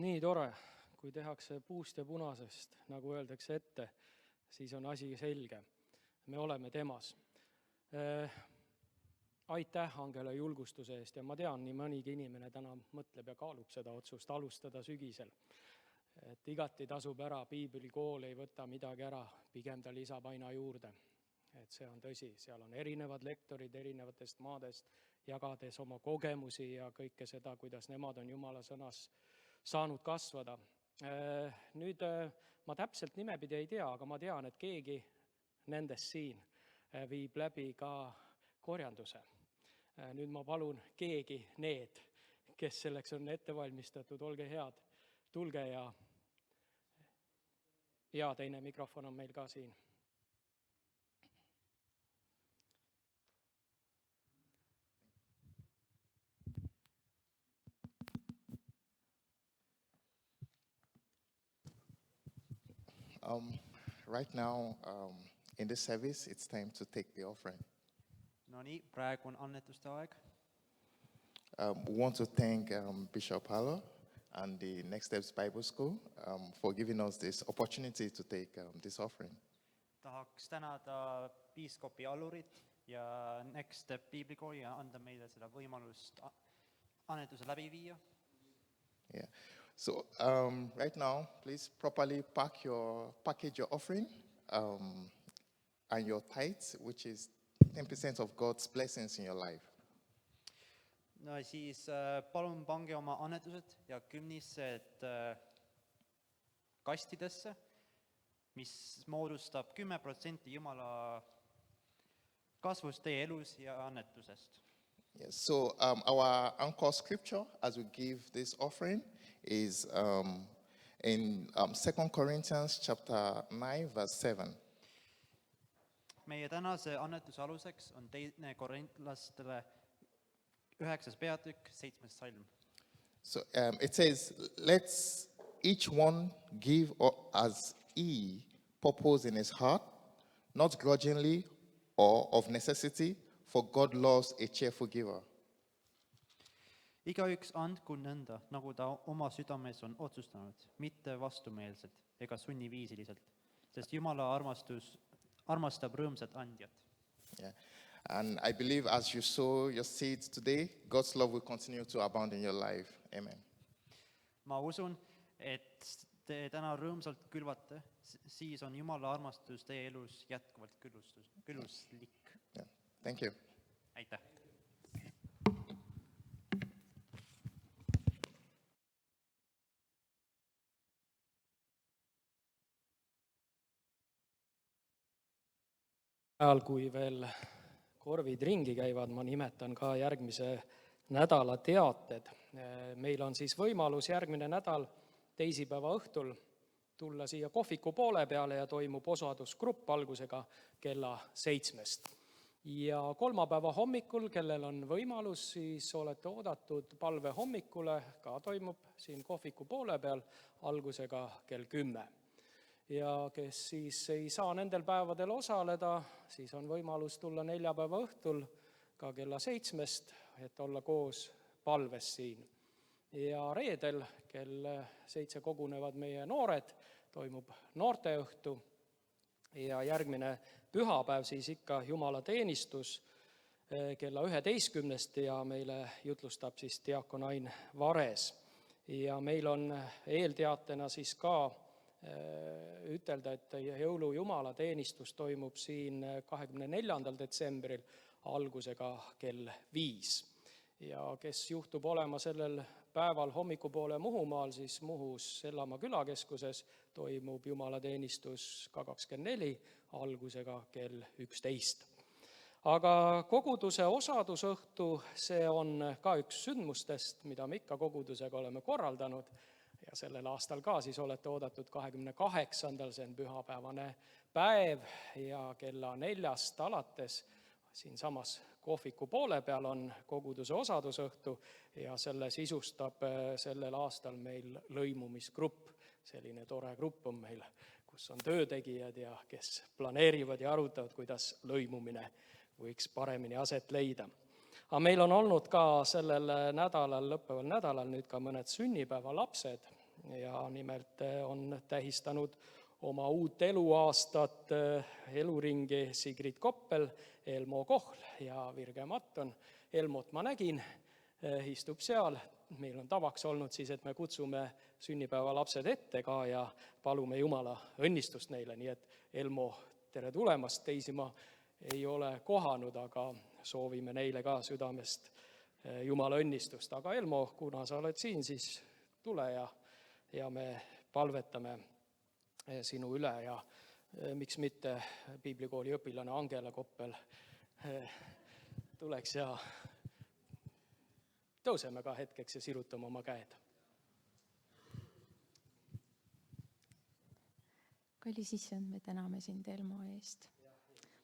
Nii tore, kui tehakse puust ja punasest, nagu öeldakse ette, siis on asi selge. Me oleme temas. Aitäh Angela julgustuse eest ja ma tean, nii mõnigi inimene täna mõtleb ja kaalub seda otsust alustada sügisel. Et igati tasub ära, piiblikool ei võta midagi ära, pigem ta lisab aina juurde. Et see on tõsi, seal on erinevad lektorid erinevatest maadest, jagades oma kogemusi ja kõike seda, kuidas nemad on Jumala sõnas saanud kasvada. Nüüd ma täpselt nimepidi ei tea, aga ma tean, et keegi nendest siin viib läbi ka korjanduse. Nüüd ma palun keegi need, kes selleks on ette valmistatud, olge head, tulge ja teine mikrofon on meil ka siin. Right now, in this service, it's time to take the offering. No nii, praegu on annetuste aeg. We want to thank Bishop Hallo and the Next Steps Bible School for giving us this opportunity to take this offering. Tahaks tänada piiskopi Allurit ja Next Step piiblikooli ja anda meile seda võimalust annetuse läbi viia. Yeah. So right now, please properly package your offering and your tithes, which is 10% of God's blessings in your life. No siis palun pange oma annetused ja kümnised kastidesse, mis moodustab 10% Jumala kasvust teie elus ja annetusest. Yes, so our anchor scripture as we give this offering is in 2 Corinthians chapter 9, verse 7. Meie tänase annetuse aluseks on teine korintlastele 9. peatükk, 7. salm. So it says, let's each one give as he purpose in his heart, not grudgingly or of necessity, for God loves a cheerful giver. Igaüks andku nõnda, nagu ta oma südames on otsustanud, mitte vastumeelselt ega sunniviisiliselt, sest Jumala armastab rõõmsat andjat. Yeah. And I believe as you sow your seeds today, God's love will continue to abound in your life. Amen. Ma usun, et te täna rõõmsalt külvate, siis on Jumala armastus teie elus jätkuvalt külluslik. Yeah. Thank you. Aitäh! ajal, kui veel korvid ringi käivad, ma nimetan ka järgmise nädala teated. Meil on siis võimalus järgmine nädal teisipäeva õhtul tulla siia kohviku poole peale ja toimub osadusgrupp algusega kella 7. Ja kolmapäeva hommikul, kellel on võimalus, siis olete oodatud palve hommikule, ka toimub siin kohviku poole peal algusega kell 10. Ja kes siis ei saa nendel päevadel osaleda, siis on võimalus tulla neljapäeva õhtul ka kella 7, et olla koos palves siin. Ja reedel kell 7 kogunevad meie noored, toimub noorteõhtu ja järgmine pühapäev siis ikka jumalateenistus kella 11 ja meile jutlustab siis diakon Ain Vares. Ja meil on eelteatena siis ka ütelda, et jõulujumalateenistus toimub siin 24. detsembril algusega kell 5. Ja kes juhtub olema sellel päeval hommikupoole Muhumaal, siis Muhus Sellamaa külakeskuses toimub jumalateenistus ka 24 algusega kell 11. Aga koguduse osadusõhtu, see on ka üks sündmustest, mida me ikka kogudusega oleme korraldanud ja sellel aastal ka siis olete oodatud 28. see on pühapäevane päev ja kella 4 alates siinsamas kohviku poole peal on koguduse osadusõhtu ja selle sisustab sellel aastal meil lõimumisgrupp. Selline tore grupp on meil, kus on töötegijad ja kes planeerivad ja arutavad, kuidas lõimumine võiks paremini aset leida. Aga meil on olnud ka sellel nädalal, lõppeval nädalal nüüd ka mõned sünnipäevalapsed ja nimelt on tähistanud oma uut eluaastat eluringi Sigrid Koppel, Elmo Kohl ja Virge Matton. Elmot ma nägin, istub seal. Meil on tavaks olnud siis, et me kutsume sünnipäevalapsed ette ka ja palume Jumala õnnistust neile. Nii et Elmo, tere tulemast, teisi ma ei ole kohanud, aga soovime neile ka südamest Jumala õnnistust. Aga Elmo, kuna sa oled siin, siis tule ja me palvetame sinu üle ja miks mitte piiblikooli õpilane Angela Koppel tuleks ja tõuseme ka hetkeks ja sirutame oma käed. Kallis issand, me täname sind Elmo eest.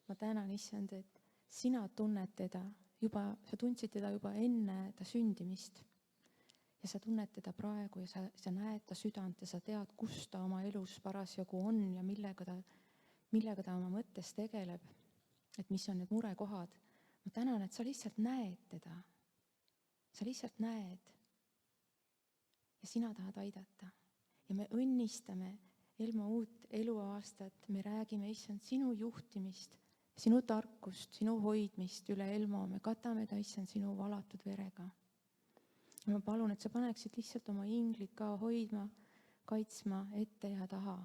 Ma tänan issand, et sina tunned teda juba, sa tundsid teda juba enne ta sündimist. Ja sa tunned teda praegu ja sa näed ta südant ja sa tead, kus ta oma elus parasjagu on ja millega ta oma mõttes tegeleb, et mis on need murekohad. Ma tänan, et sa lihtsalt näed teda. Sa lihtsalt näed ja sina tahad aidata. Ja me õnnistame Elmo uut eluaastat, me räägime, issand, sinu juhtimist, sinu tarkust, sinu hoidmist üle Elmo, me katame ta, issand, sinu valatud verega. Ja ma palun, et sa paneksid lihtsalt oma inglid ka hoidma, kaitsma ette ja taha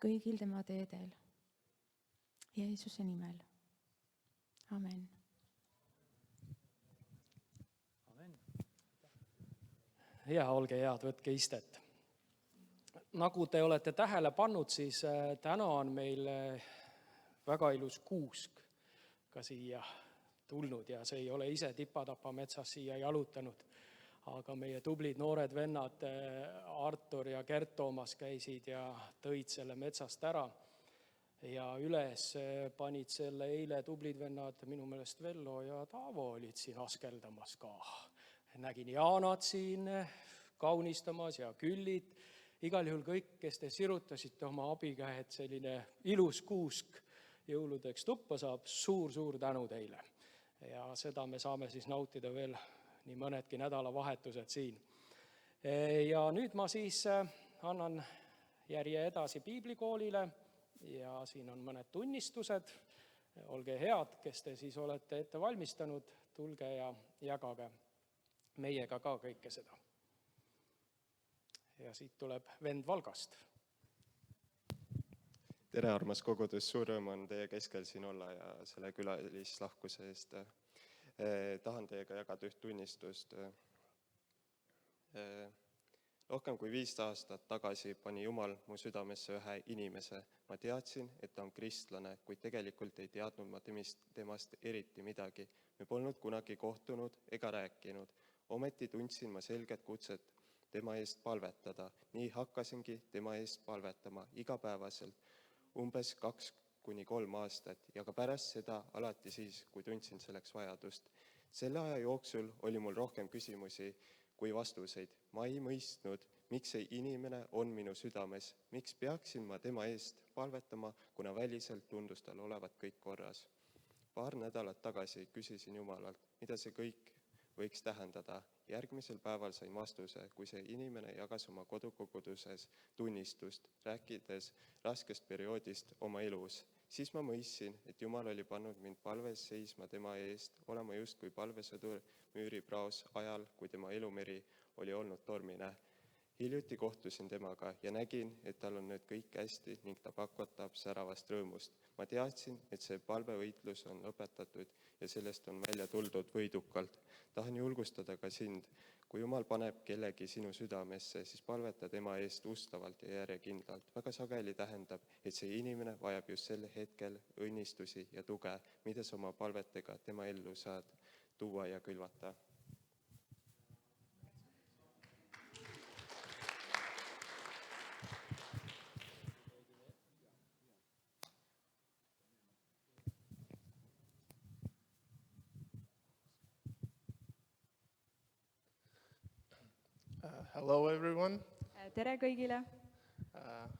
kõigil tema teedel. Jeesuse nimel. Amen. Ja olge head, võtke istet. Nagu te olete tähele pannud, siis täna on meil väga ilus kuusk ka siia tulnud ja see ei ole ise Tipa-Tapa metsas siia jalutanud. Aga meie tublid noored vennad Artur ja Gert Toomas käisid ja tõid selle metsast ära ja üles panid selle eile tublid vennad, minu meelest Vello ja Taavo olid siin askeldamas ka. Nägin Jaanat siin kaunistamas ja Küllid. Igal juhul kõik, kes te sirutasite oma abikäed, selline ilus kuusk jõuludeks tuppa saab, suur tänu teile. Ja seda me saame siis nautida veel nii mõnedki nädalavahetused siin. Ja nüüd ma siis annan järje edasi piiblikoolile ja siin on mõned tunnistused. Olge head, kes te siis olete ette valmistanud, tulge ja jagage meiega ka kõike seda. Ja siit tuleb vend Valgast. Tere, armas kogudus, suur rõõm on teie keskel siin olla ja selle külalislahkuse eest. Tahan teiega jagada üht tunnistust. Rohkem kui 5 aastat tagasi pani Jumal mu südamesse ühe inimese. Ma teadsin, et ta on kristlane, kuid tegelikult ei teadnud ma temast eriti midagi. Me polnud kunagi kohtunud ega rääkinud. Ometi tundsin ma selget kutset tema eest palvetada. Nii hakkasingi tema eest palvetama igapäevaselt umbes 2-3 aastat ja ka pärast seda alati siis, kui tundsin selleks vajadust. Selle aja jooksul oli mul rohkem küsimusi kui vastuseid. Ma ei mõistnud, miks see inimene on minu südames, miks peaksin ma tema eest palvetama, kuna väliselt tundus tal olevat kõik korras. Paar nädalat tagasi küsisin Jumalalt, mida see kõik võiks tähendada. Järgmisel päeval sain vastuse, kui see inimene jagas oma kodukoguduses tunnistust, rääkides raskest perioodist oma elus. Siis ma mõistsin, et Jumal oli pannud mind palves seisma tema eest, olema justkui palvesõdur müüripraos ajal, kui tema elumeri oli olnud tormine. Hiljuti kohtusin temaga ja nägin, et tal on nüüd kõik hästi ning ta pakotab säravast rõõmust. Ma teadsin, et see palvevõitlus on lõpetatud ja sellest on välja tuldud võidukalt. Tahan julgustada ka sind. Kui Jumal paneb kellegi sinu südamesse, siis palveta tema eest ustavalt ja järjekindlalt. Väga sageli tähendab, et see inimene vajab just sel hetkel õnnistusi ja tuge, mida sa oma palvetega tema ellu saad tuua ja külvata. Hello, everyone. Tere kõigile,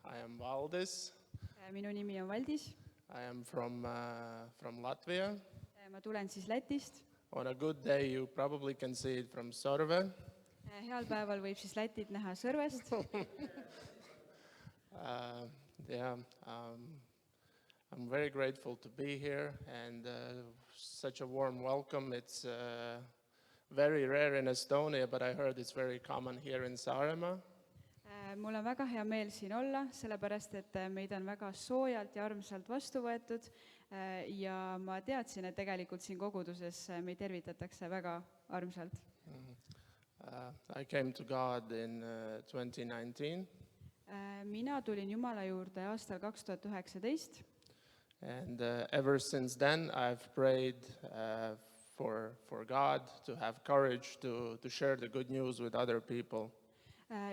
I am Valdis. minu nimi on Valdis, I am from Latvia. ma tulen siis Lätist. On a good day, you probably can see it from Sorve. Heal päeval võib siis Lätit näha Sõrvest. Yeah, I'm very grateful to be here and such a warm welcome. It's very rare in Estonia, but I heard it's very common here in Saaremaa. Mul on väga hea meel siin olla, sellepärast et meid on väga soojalt ja armsalt vastu võetud ja ma teadsin, et tegelikult siin koguduses meid tervitatakse väga armsalt. I came to God in 2019 Mina tulin Jumala juurde aastal 2019 and ever since then I've prayed for God to have courage to share the good news with other people.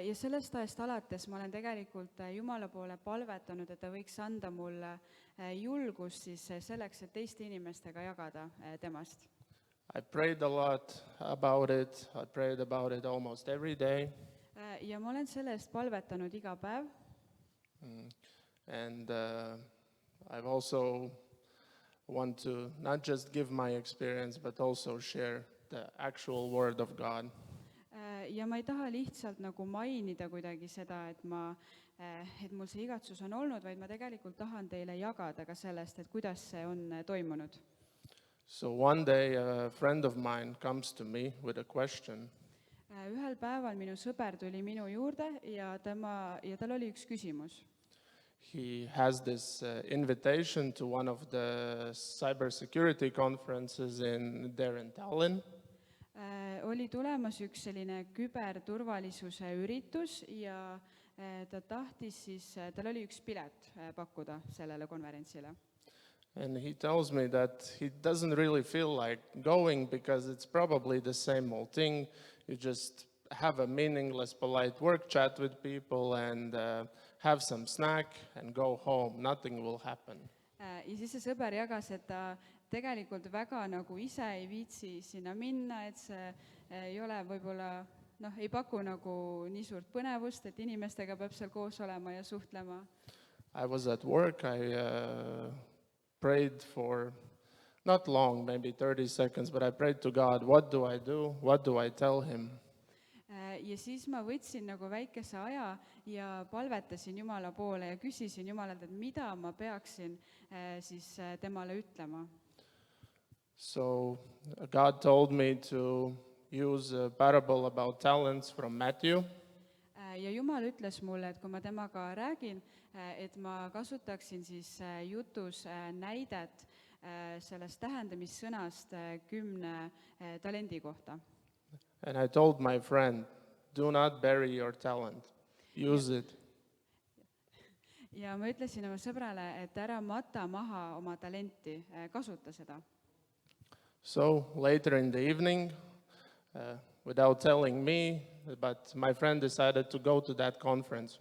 ja sellest ajast alates ma olen tegelikult Jumala poole palvetanud, et ta võiks anda mulle julgust siis selleks, et teiste inimestega jagada temast. I prayed a lot about it. I prayed about it almost every day. Ja ma olen selle eest palvetanud iga päev And I've also want to not just give my experience, but also share the actual word of God. ja ma ei taha lihtsalt nagu mainida kuidagi seda, et mul see igatsus on olnud, vaid ma tegelikult tahan teile jagada ka sellest, et kuidas see on toimunud. So one day a friend of mine comes to me with a question. Ühel päeval minu sõber tuli minu juurde ja tal oli üks küsimus. He has this invitation to one of the cybersecurity conferences there in Tallinn. Oli tulemas üks selline küberturvalisuse üritus ja tal oli üks pilet pakkuda sellele konverentsile. And he tells me that he doesn't really feel like going because it's probably the same old thing. You just have a meaningless, polite work chat with people and have some snack and go home. Nothing will happen. Ja siis see sõber jagas, et ta tegelikult väga nagu ise ei viitsi sinna minna, et see ei ole võib-olla, ei paku nagu nii suurt põnevust, et inimestega peab seal koos olema ja suhtlema. I was at work. I prayed for not long, maybe 30 seconds, but I prayed to God, what do I do? What do I tell him? Ja siis ma võtsin nagu väikese aja ja palvetasin Jumala poole ja küsisin Jumalalt, et mida ma peaksin siis temale ütlema. So God told me to use a parable about talents from Matthew. Ja Jumal ütles mulle, et kui ma temaga räägin, et ma kasutaksin siis jutus näidet sellest tähendamissõnast 10 talendi kohta. And I told my friend, do not bury your talent. Use it. ja ma ütlesin oma sõbrale, et ära mata maha oma talenti, kasuta seda. So later in the evening, without telling me, but my friend decided to go to that conference.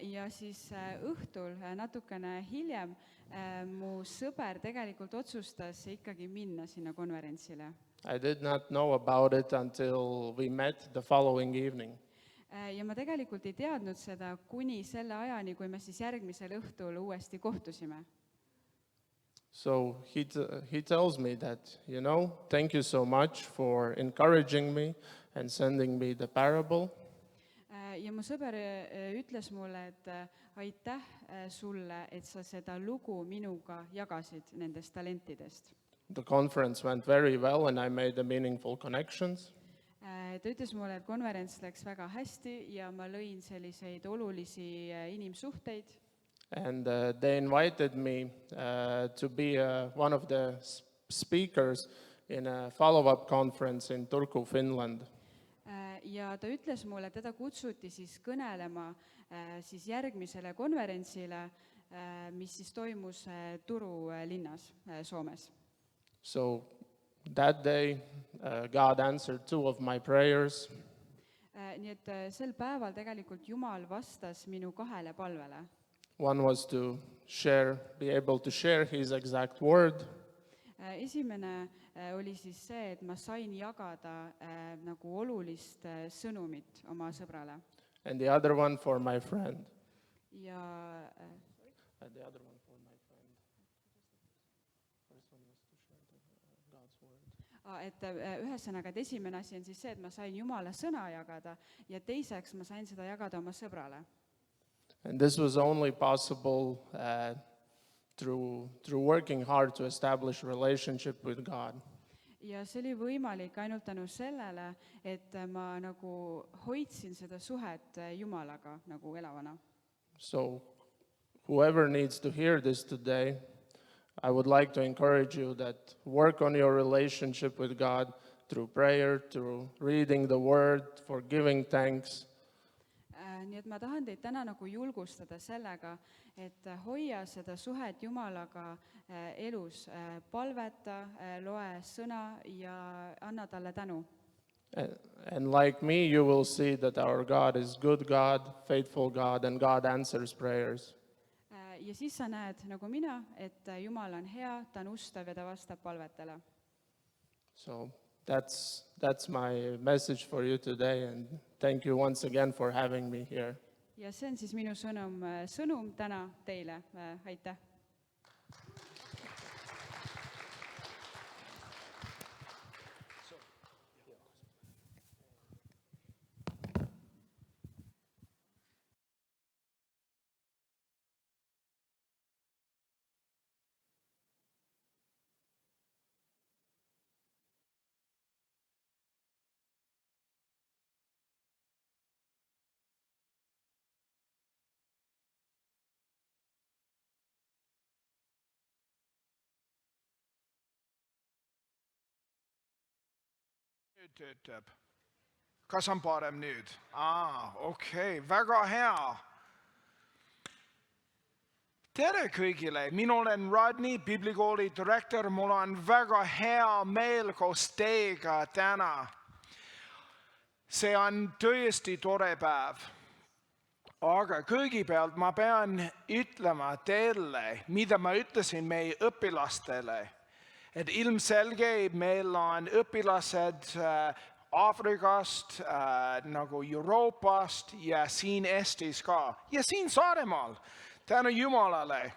Ja siis õhtul natukene hiljem mu sõber tegelikult otsustas ikkagi minna sinna konverentsile. I did not know about it until we met the following evening. Ja ma tegelikult ei teadnud seda kuni selle ajani, kui me siis järgmisel õhtul uuesti kohtusime. So he tells me that, thank you so much for encouraging me and sending me the parable. Ja mu sõber ütles mulle, et aitäh sulle, et sa seda lugu minuga jagasid nendest talentidest. The conference went very well and I made the meaningful connections. Ta ütles mulle, et konverents läks väga hästi ja ma lõin selliseid olulisi inimsuhteid. And they invited me to be one of the speakers in a follow-up conference in Turku, Finland. Ja ta ütles mulle, teda kutsuti siis kõnelema siis järgmisele konverentsile, mis siis toimus Turu linnas Soomes. So that day, God answered 2 of my prayers. Nii et sel päeval tegelikult Jumal vastas minu 2 palvele. One was to be able to share his exact word. Esimene oli siis see, et ma sain jagada nagu olulist sõnumit oma sõbrale. And the other one for my friend. Ja The other one for my friend. First one was to share God's word. et ühesõnaga, et esimene asi on siis see, et ma sain Jumala sõna jagada ja teiseks ma sain seda jagada oma sõbrale. And this was only possible through working hard to establish a relationship with God. Ja see oli võimalik ainult tänu sellele, et ma nagu hoidsin seda suhet Jumalaga nagu elavana. So whoever needs to hear this today, I would like to encourage you that work on your relationship with God through prayer, through reading the word, for giving thanks. Nii et ma tahan teid täna nagu julgustada sellega, et hoia seda suhet Jumalaga elus, palveta, loe sõna ja anna talle tänu. And like me, you will see that our God is good God, faithful God, and God answers prayers. Ja siis sa näed nagu mina, et Jumal on hea, ta on ustav ja ta vastab palvetele. So that's my message for you today, and thank you once again for having me here. Ja see on siis minu sõnum täna teile. Aitäh! Nüüd töötab. Kas on parem nüüd? Okei, väga hea. Tere kõigile, mina olen Rodney, Biblikooli direktor. Mul on väga hea meel koos teiega täna. See on tõesti tore päev. Aga kõigepealt ma pean ütlema teile, mida ma ütlesin meie õpilastele. Et ilmselge meil on õpilased Aafrikast, nagu Euroopast ja siin Eestis ka. Ja siin Saaremaal, tänu Jumalale.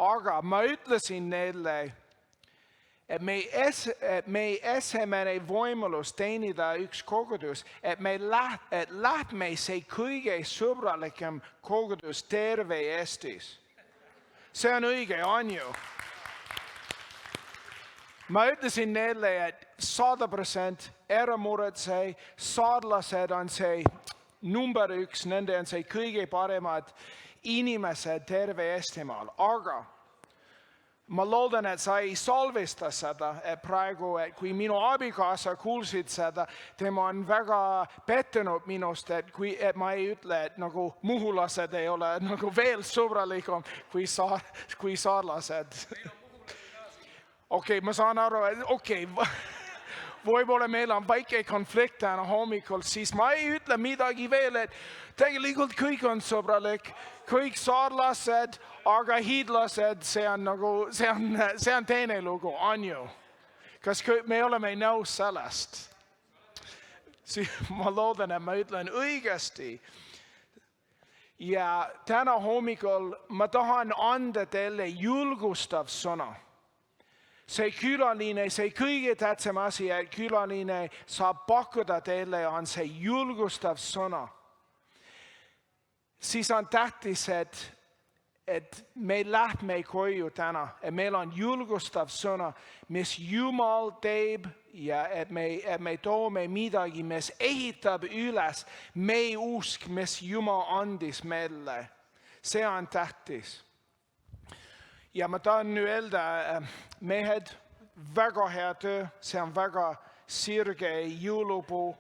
Aga ma ütlesin neile, et meie esimene võimalus teenida üks kogudus, et lähme see kõige sõbralikum kogudus terve Eestis. See on õige, on ju? Ma ütlesin neile, et 100% ära muretse, saadlased on see number 1, nende on see kõige paremad inimesed terve Eestimaal. Aga ma loodan, et sa ei salvesta seda praegu, et kui minu abikaasa kuulsid seda, tema on väga pettunud minust, et ma ei ütle, et nagu muhulased ei ole nagu veel sõbralikum kui saarlased. Okei, ma saan aru, et võib-olla meil on väike konflikt täna hommikul, siis ma ei ütle midagi veel, et tegelikult kõik on sõbralik, kõik saarlased, aga hiidlased, see on teine lugu, on ju? Kas me oleme nõus sellest? Ma loodan, et ma ütlen õigesti. Ja täna hommikul ma tahan anda teile julgustav sõna. See külaline, see kõige tähtsam asi, et külaline saab pakkuda teile, on see julgustav sõna. Siis on tähtis, et me lähme koju täna, et meil on julgustav sõna, mis Jumal teeb ja et me toome midagi, mis ehitab üles meie usk, mis Jumal andis meile. See on tähtis. Ja ma tahan nüüd öelda, mehed, väga hea töö, see on väga sirge jõulupuu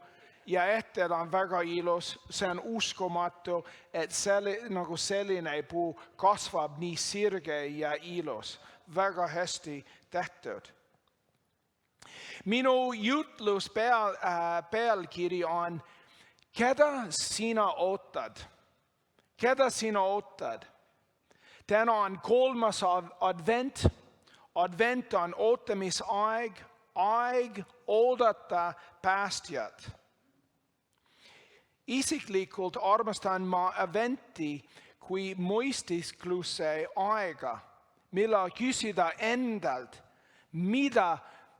ja hetkel on väga ilus, see on uskumatu, et nagu selline puu kasvab nii sirge ja ilus. Väga hästi tehtud. Minu jutlus pealkiri on, keda sina ootad? Keda sina ootad? Täna on 3. advent. Advent on ootamisaeg, aeg oodata päästjat. Isiklikult armastan ma adventi kui mõistiskluse aega, millal küsida endalt, mida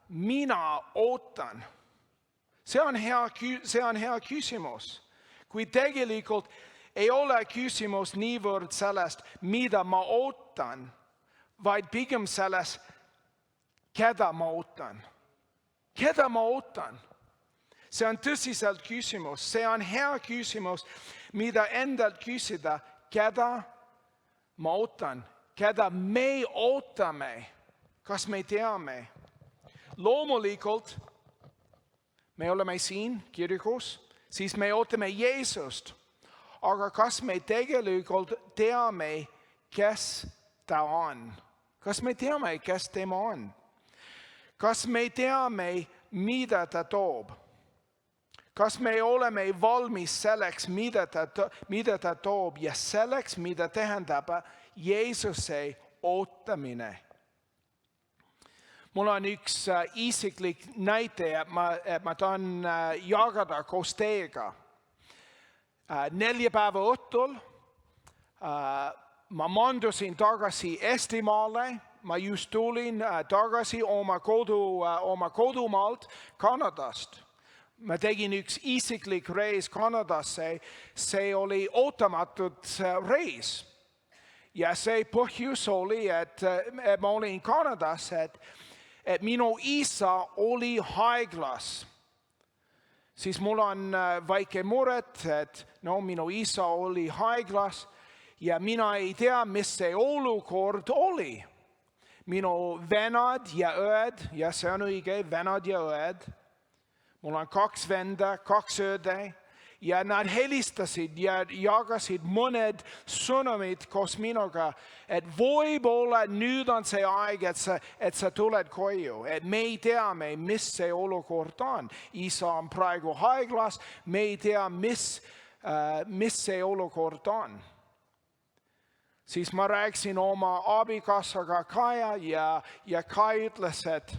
mina ootan. See on hea küsimus, kui tegelikult ei ole küsimus niivõrd sellest, mida ma ootan, vaid pigem sellest, keda ma ootan. Keda ma ootan? See on tõsiselt küsimus. See on hea küsimus, mida endalt küsida, keda ma ootan, keda me ootame, kas me teame. Loomulikult, me oleme siin kirikus, siis me ootame Jeesust. Aga kas me tegelikult teame, kes ta on? Kas me teame, kes tema on? Kas me teame, mida ta toob? Kas me oleme valmis selleks, mida ta toob ja selleks, mida tähendab Jeesuse ootamine? Mul on üks isiklik näite, ma tahan jagada koos teiega. 4 päeva õhtul ma maandusin tagasi Eestimaale, ma just tulin tagasi oma kodumaalt Kanadast. Ma tegin üks isiklik reis Kanadasse, see oli ootamatud reis. Ja see põhjus oli, et ma olin Kanadas, et minu isa oli haiglas. Siis mul on väike muret, et minu isa oli haiglas ja mina ei tea, mis see olukord oli. Minu venad ja õed, ja see on õige, venad ja õed. Mul on 2 venda, 2 õde ja nad helistasid ja jagasid mõned sõnumid koos minuga, et võib-olla nüüd on see aeg, et sa tuled koju, et me ei tea, mis see olukord on. Isa on praegu haiglas, me ei tea, mis see olukord on. Siis ma rääkisin oma abikaasaga Kaja ja Kai ütles, et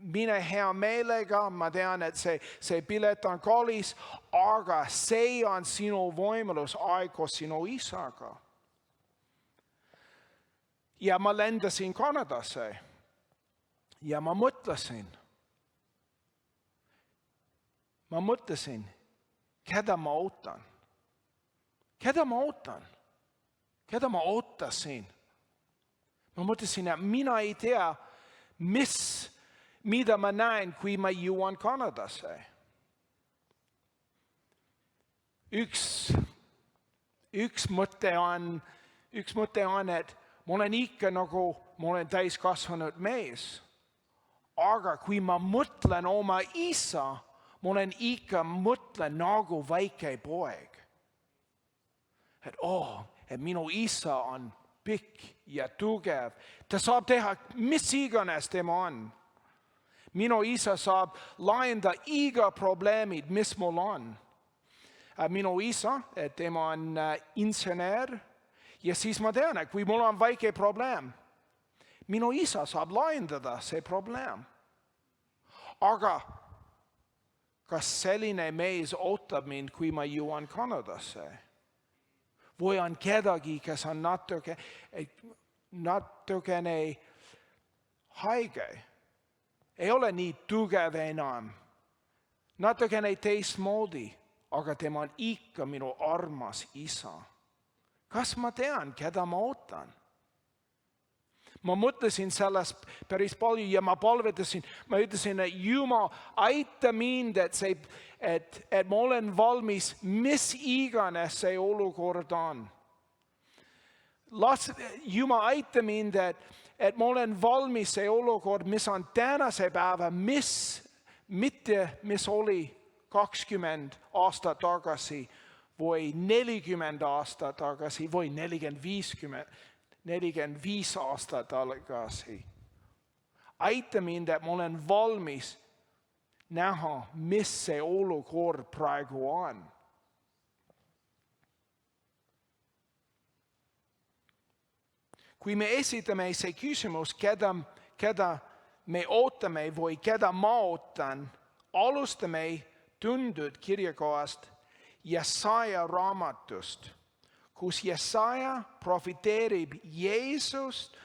mine hea meelega, ma tean, et see pilet on kallis, aga see on sinu võimalus aeg koos sinu isaga. Ja ma lendasin Kanadasse ja ma mõtlesin, keda ma ootan? Keda ma ootan? Keda ma ootasin? Ma mõtlesin, et mina ei tea, mida ma näen, kui ma jõuan Kanadasse. Üks mõte on, et ma olen ikka nagu, ma olen täiskasvanud mees. Aga kui ma mõtlen oma isa, ma olen ikka mõtlen nagu väike poeg. Et minu isa on pikk ja tugev. Ta saab teha mis iganes tema on. Minu isa saab lahendada iga probleemid, mis mul on. Minu isa, tema on insener ja siis ma tean, et kui mul on väike probleem, minu isa saab lahendada see probleem. Aga kas selline mees ootab mind, kui ma jõuan Kanadasse? Või on kedagi, kes on natukene haige? Ei ole nii tugev enam. Natukene teistmoodi, aga tema on ikka minu armas isa. Kas ma tean, keda ma ootan? Ma mõtlesin sellest päris palju ja ma palvetasin, ma ütlesin, et Jumal, aita mind, et ma olen valmis, mis iganes see olukord on. Jumal, aita mind, et ma olen valmis see olukord, mis on tänase päeva, mitte mis oli 20 aastat tagasi või 40 aastat tagasi või 45 aastat tagasi. Aita mind, et ma olen valmis näha, mis see olukord praegu on. Kui me esitame see küsimus, keda me ootame või keda ma ootan, alustame tuntud kirjakohast Jesaja raamatust, kus Jesaja profiteerib Jeesust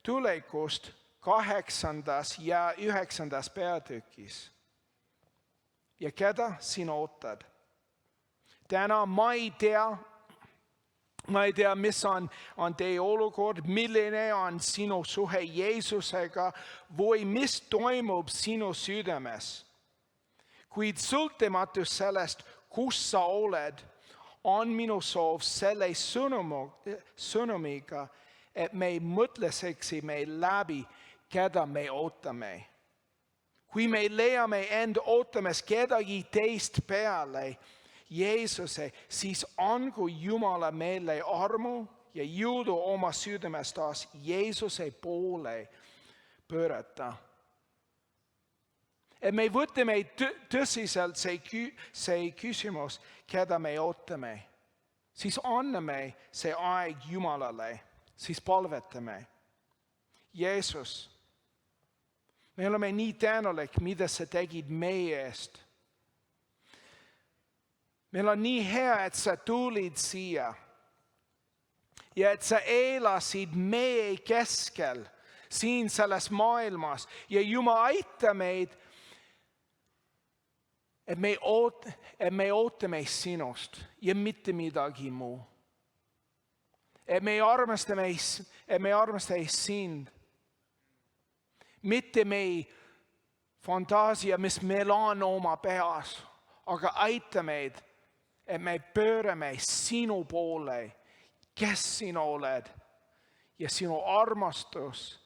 tulekust 8. ja 9. peatükis. Ja keda sina ootad? Täna ma ei tea, mis on teie olukord, milline on sinu suhe Jeesusega või mis toimub sinu südames. Kuid sõltumatus sellest, kus sa oled, on minu soov selle sõnumiga, et me mõtleseksime läbi, keda me ootame. Kui me leiame end ootamas kedagi teist peale Jeesuse, siis angu Jumala meile armu ja jõudu oma südames taas Jeesuse poole pöörata. Et me võtame tõsiselt see küsimus, keda me ootame. Siis anname see aeg Jumalale, siis palvetame. Jeesus, me oleme nii tänulik, mida sa tegid meie eest. Meil on nii hea, et sa tulid siia ja et sa elasid meie keskel siin selles maailmas ja Jumal aita meid, et me ootame sinust ja mitte midagi muu. Et me armastame sind. Mitte meie fantaasia, mis meil on oma peas, aga aita meid, et me pöörame sinu poole, kes sina oled ja sinu armastus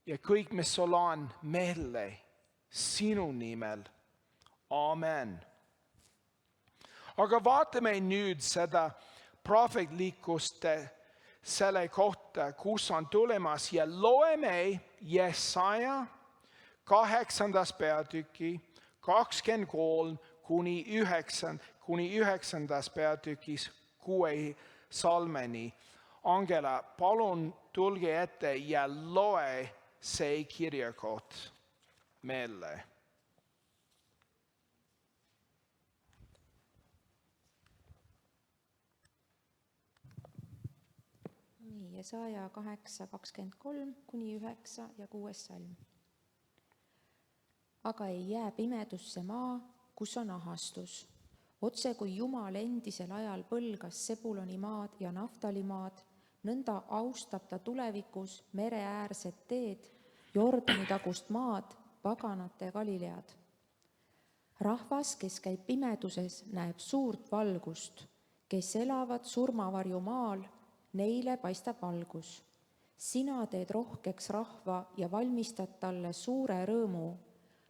ja kõik, mis sul on meile sinu nimel. Amen. Aga vaatame nüüd seda prohvetlikkust selle kohta, kus on tulemas ja loeme Jesaja 8. peatüki 23 kuni 9. peatükis 6 salmeni. Angela, palun tulge ette ja loe see kirjakoht meile. Jesaja 8:23 kuni 9 ja 6 salm. Aga ei jää pimedusse maa, kus on ahastus. Otse kui Jumal endisel ajal põlgas Sebuloni maad ja Naftali maad, nõnda austab ta tulevikus mereäärset teed, Jordani tagust maad, paganate Galilead. Rahvas, kes käib pimeduses, näeb suurt valgust, kes elavad surmavarju maal, neile paistab valgus. Sina teed rohkeks rahva ja valmistad talle suure rõõmu.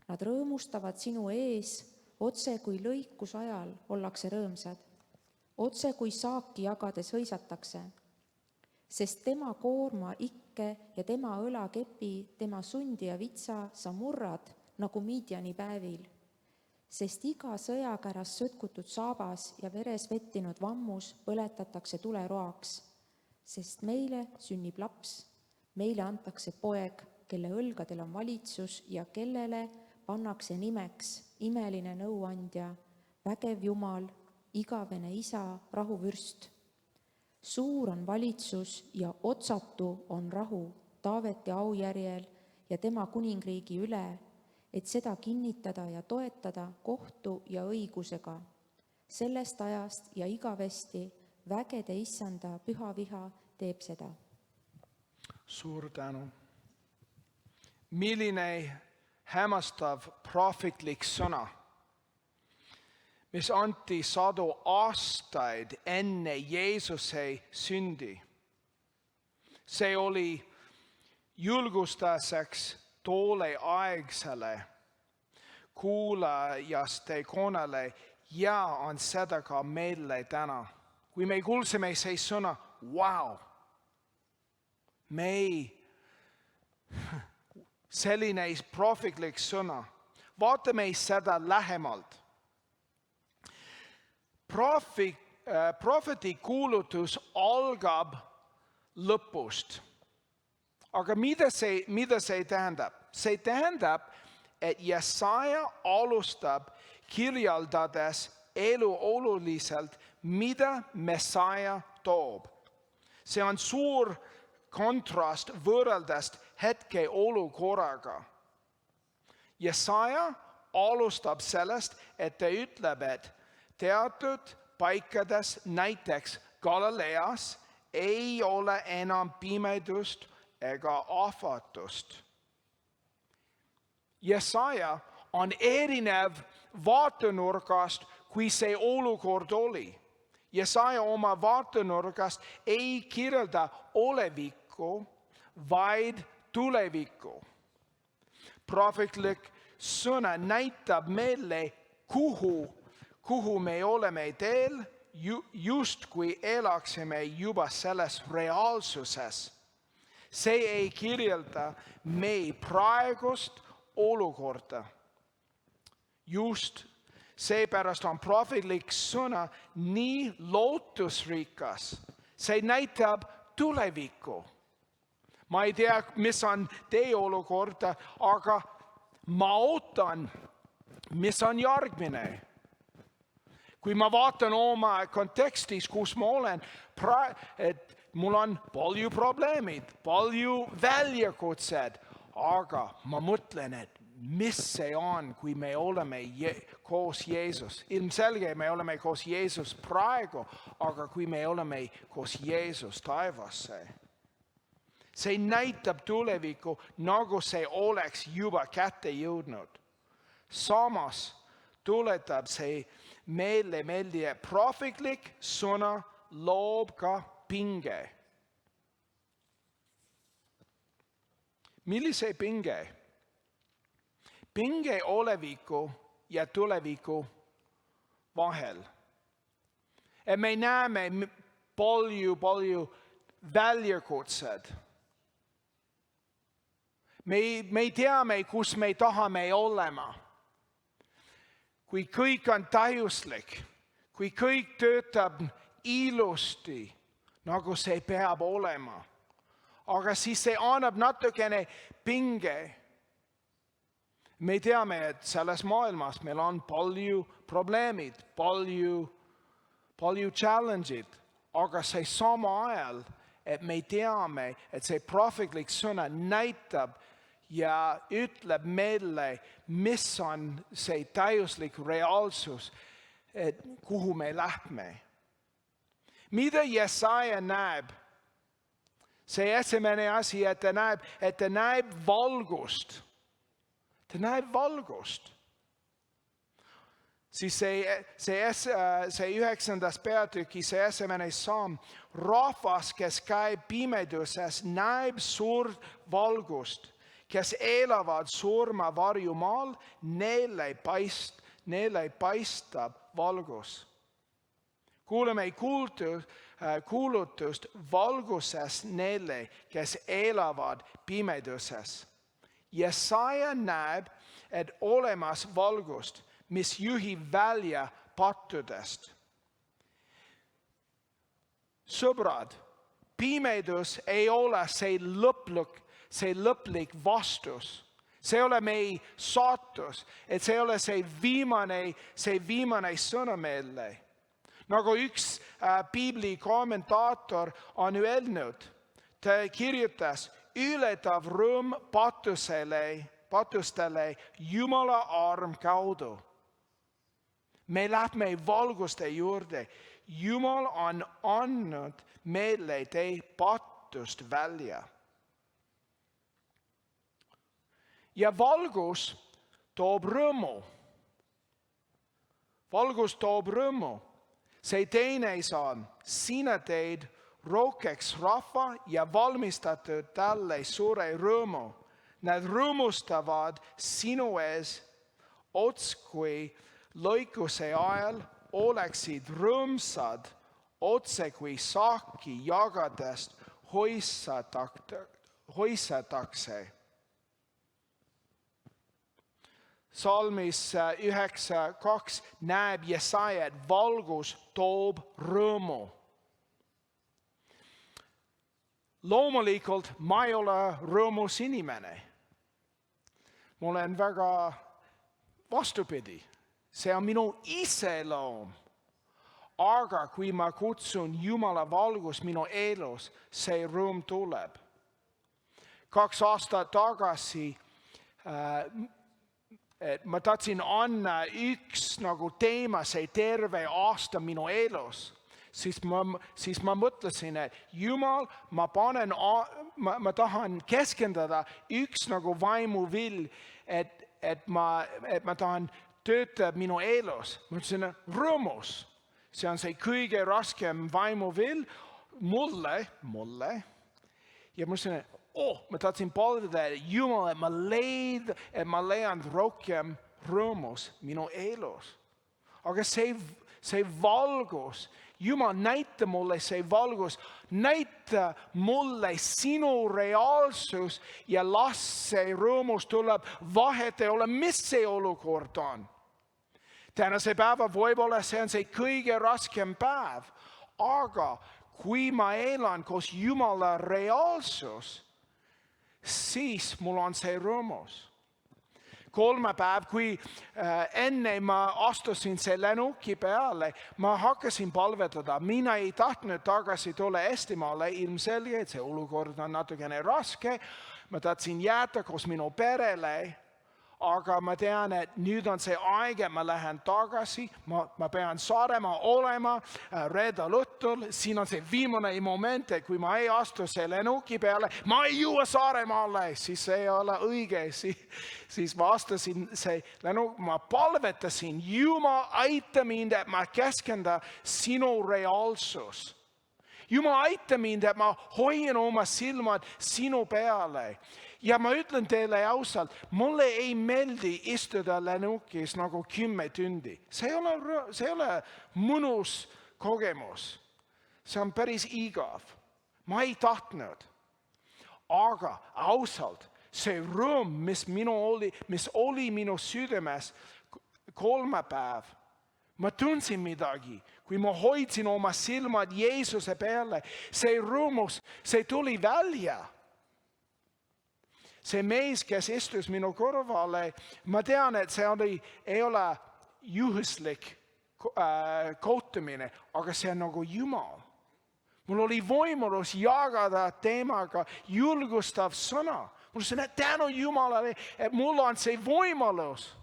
Nad rõõmustavad sinu ees, otse kui lõikuse ajal ollakse rõõmsad. Otse kui saaki jagades hõisatakse. Sest tema koorma ikke ja tema õlakepi, tema sundi ja vitsa sa murrad nagu Midiani päevil. Sest iga sõjakäras sõtkutud saabas ja veres vettinud vammus põletatakse tuleroaks. Sest meile sünnib laps, meile antakse poeg, kelle õlgadel on valitsus ja kellele pannakse nimeks imeline nõuandja, vägev Jumal, igavene isa, rahuvürst. Suur on valitsus ja otsatu on rahu Taaveti aujärjel ja tema kuningriigi üle, et seda kinnitada ja toetada kohtu ja õigusega. Sellest ajast ja igavesti vägede issanda püha viha teeb seda. Suur tänu. Milline hämmastav prohvetlik sõna, mis anti 100 aastaid enne Jeesuse sündi. See oli julgustuseks tolleaegsele kuulajaste konnale ja on seda ka meile täna. Kui me kuulsime see sõna, wow, selline prohvetlik sõna. Vaatame seda lähemalt. Prohveti kuulutus algab lõpust. Aga mida see tähendab? See tähendab, et Jesaja alustab kirjeldades elu oluliselt, mida Messiah toob. See on suur kontrast võrreldes hetke olukorraga. Jesaja alustab sellest, et ta ütleb, et teatud paikades, näiteks Galileas, ei ole enam pimedust ega ahvatust. Jesaja on erinev vaatenurgast, kui see olukord oli. Jesaja oma vaatenurgast ei kirjelda olevikku, vaid tulevikku. Prohvetlik sõna näitab meile, kuhu me oleme teel, just kui elaksime juba selles reaalsuses. See ei kirjelda meie praegust olukorda. Just seepärast on prohvetlik sõna nii lootusrikas. See näitab tulevikku. Ma ei tea, mis on teie olukorda, aga ma ootan, mis on järgmine. Kui ma vaatan oma kontekstis, kus ma olen, et mul on palju probleemid, palju väljakutsed, aga ma mõtlen, et mis see on, kui me oleme koos Jeesus. Ilmselge me oleme koos Jeesus praegu, aga kui me oleme koos Jeesus taevasse. See näitab tulevikku, nagu see oleks juba kätte jõudnud. Samas tuletab see meile meelde, prohvetlik sõna loob ka pinge. Millise pinge? Pinge oleviku ja tuleviku vahel. Et me näeme palju väljakutsed. Me teame, kus me tahame olema. Kui kõik on täiuslik, kui kõik töötab ilusti, nagu see peab olema. Aga siis see annab natukene pinge. Me teame, et selles maailmas meil on palju probleemid, palju challenge'id, aga see sama ajal, et me teame, et see prohvetlik sõna näitab ja ütleb meile, mis on see täiuslik reaalsus, et kuhu me lähme. Mida Jesaja näeb? See esimene asi, et ta näeb valgust. Ta näeb valgust. siis see 9. peatüki see esimene samm. Rahvas, kes käib pimeduses, näeb suurt valgust, kes elavad surma varjumaal, neile paistab valgus. Kuuleme kuulutust valguses neile, kes elavad pimeduses. Jesaja näeb, et olemas valgust, mis juhib välja pattudest. Sõbrad, pimedus ei ole see lõplik vastus. See ei ole meie saatus, et see ei ole see viimane sõna meile. Nagu üks Piibli kommentaator on öelnud, ta kirjutas, ületav rõõm patustele Jumala arm kaudu. Me lähme valguste juurde. Jumal on andnud meile tee patust välja. Ja valgus toob rõõmu. Valgus toob rõõmu. See teine samm, sina teed rohkeks rahva ja valmistatud talle suure rõõmu. Nad rõõmustavad sinu ees, otskui lõikuse ajal oleksid rõõmsad, otse kui saaki jagadest hoisatakse. Salmis 9:2 näeb Jesaja, et valgus toob rõõmu. Loomulikult ma ei ole rõõmus inimene. Ma olen väga vastupidi. See on minu iseloom. Aga kui ma kutsun Jumala valgus minu elus, see rõõm tuleb. 2 aastat tagasi ma tahtsin anda üks teema, see terve aasta minu elus. Siis ma mõtlesin, et Jumal, ma tahan keskenduda üks vaimuvill, et ma tahan töötada minu elus. Ma ütlesin, rõõmus. See on see kõige raskem vaimuvill mulle. Ja ma ütlesin, ma tahtsin palveda, Jumal, et ma leian rohkem rõõmus minu elus. Aga see valgus, Jumal, näita mulle see valgus, näita mulle sinu reaalsus ja las see rõõmus tuleb, vahet ei ole, mis see olukord on. Tänase päeva võib-olla see on see kõige raskem päev, aga kui ma elan koos Jumala reaalsus, siis mul on see rõõmus. 3 päev, kui enne ma astusin see lennuki peale, ma hakkasin palvetada. Mina ei tahtnud tagasi tulla Eestimaale, ilmselge, et see olukord on natukene raske. Ma tahtsin jääda koos minu perele, aga ma tean, et nüüd on see aeg, et ma lähen tagasi. Ma pean Saaremaa olema reedel õhtul. Siin on see viimane moment, et kui ma ei astu see lennuki peale, ma ei jõua Saaremaale, siis see ei ole õige. Siis ma astusin see lennuk, ma palvetasin, Jumal, aita mind, et ma keskenda sinu reaalsus. Jumal, aita mind, et ma hoian oma silmad sinu peale. Ja ma ütlen teile ausalt, mulle ei meeldi istuda lennukis 10 tundi. See ei ole mõnus kogemus. See on päris igav. Ma ei tahtnud. Aga ausalt, see rõõm, mis oli minu südames 3 päev, ma tundsin midagi. Kui ma hoidsin oma silmad Jeesuse peale, see rõõmus, see tuli välja. See mees, kes istus minu kõrvale, ma tean, et see ei ole juhuslik kohtumine, aga see on Jumal. Mul oli võimalus jagada temaga julgustav sõna. Mul on tänu Jumalale, et mul on see võimalus.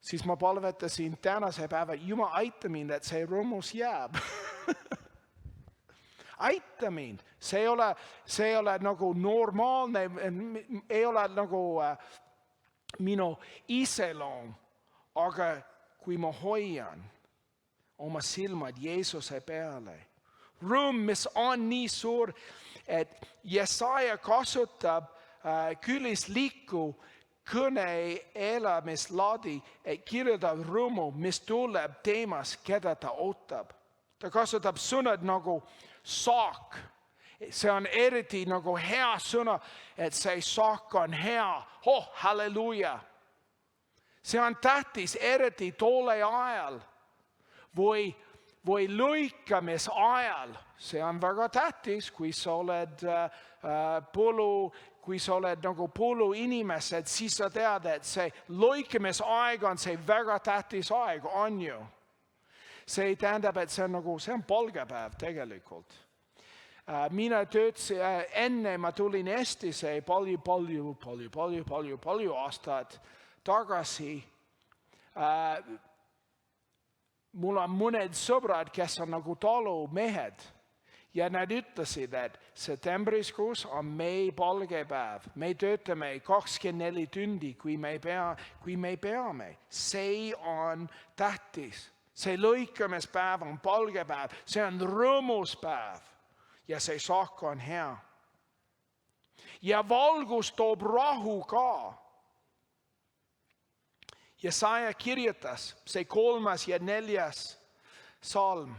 Siis ma palvetasin tänase päeva, Jumal, aita mind, et see rõõmus jääb. Aita mind. See ei ole normaalne, ei ole minu iseloom. aga kui ma hoian oma silmad Jeesuse peale, rõõm, mis on nii suur, et Jesaja kasutab küllisliku kõne elamislaadi, et kirjeldab rõõmu, mis tuleb teemas, keda ta ootab. Ta kasutab sõnad nagu saak. See on eriti nagu hea sõna, et see saak on hea. Halleluuja! See on tähtis eriti tolle ajal või lõikamisajal. See on väga tähtis, kui sa oled kui sa oled nagu põlluinimesed, siis sa tead, et see lõikamisaeg on see väga tähtis aeg, on ju. See tähendab, et see on palgapäev tegelikult. Mina töötasin, enne ma tulin Eestisse palju aastat tagasi. Mul on mõned sõbrad, kes on nagu talumehed ja nad ütlesid, et septembrikuus on meie palgapäev. Me töötame 24 tundi, kui me peame. See on tähtis. See lõikamispäev on palgapäev. See on rõõmus päev. Ja see saak on hea. Ja valgus toob rahu ka. Jesaja kirjutas, see 3. ja 4. salm,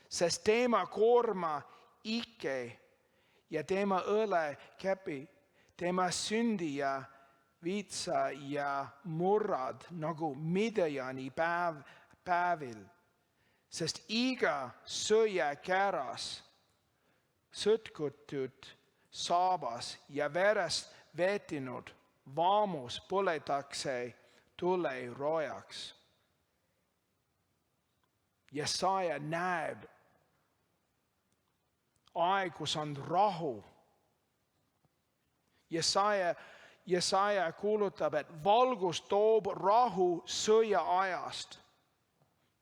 sest tema koorma ike ja tema õle käpi, tema sündi ja viitsa ja murrad nagu Midjani päevil, sest iga sõjakäras sõtkutud saabas ja verest veetinud vaamus põletakse tuleroojaks. Jesaja näeb aeg, kus on rahu. Jesaja kuulutab, et valgus toob rahu sõjaajast.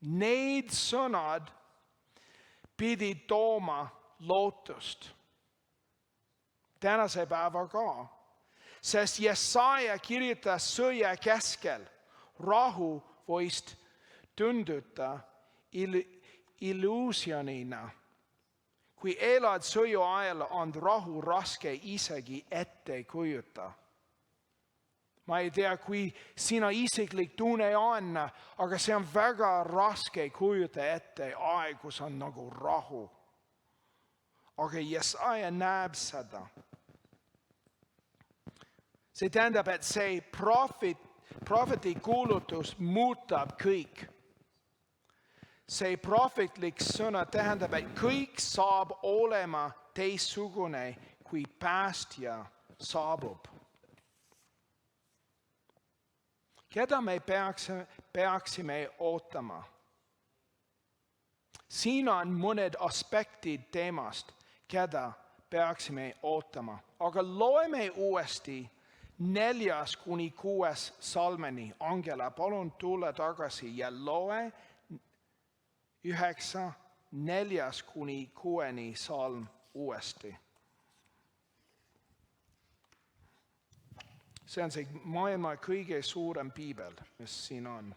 Need sõnad pidid tooma lootust. Tänase päeva ka. Sest Jesaja kirjutas sõja keskel. Rahu võist tunduda illuusionina. Kui elad sõja ajal, on rahu raske isegi ette kujuta. Ma ei tea, kui sina isiklik tunne on, aga see on väga raske kujuta ette aeg, kus on nagu rahu. Aga Jesaja näeb seda. See tähendab, et see prohveti kuulutus muutab kõik. See prohvetlik sõna tähendab, et kõik saab olema teistsugune, kui päästja saabub. Keda me peaksime ootama? Siin on mõned aspektid teemast, keda peaksime ootama. Aga loeme uuesti 4-6 salmeni. Angela, palun tule tagasi ja loe 9, 4-6 salm uuesti. See on see maailma kõige suurem piibel, mis siin on.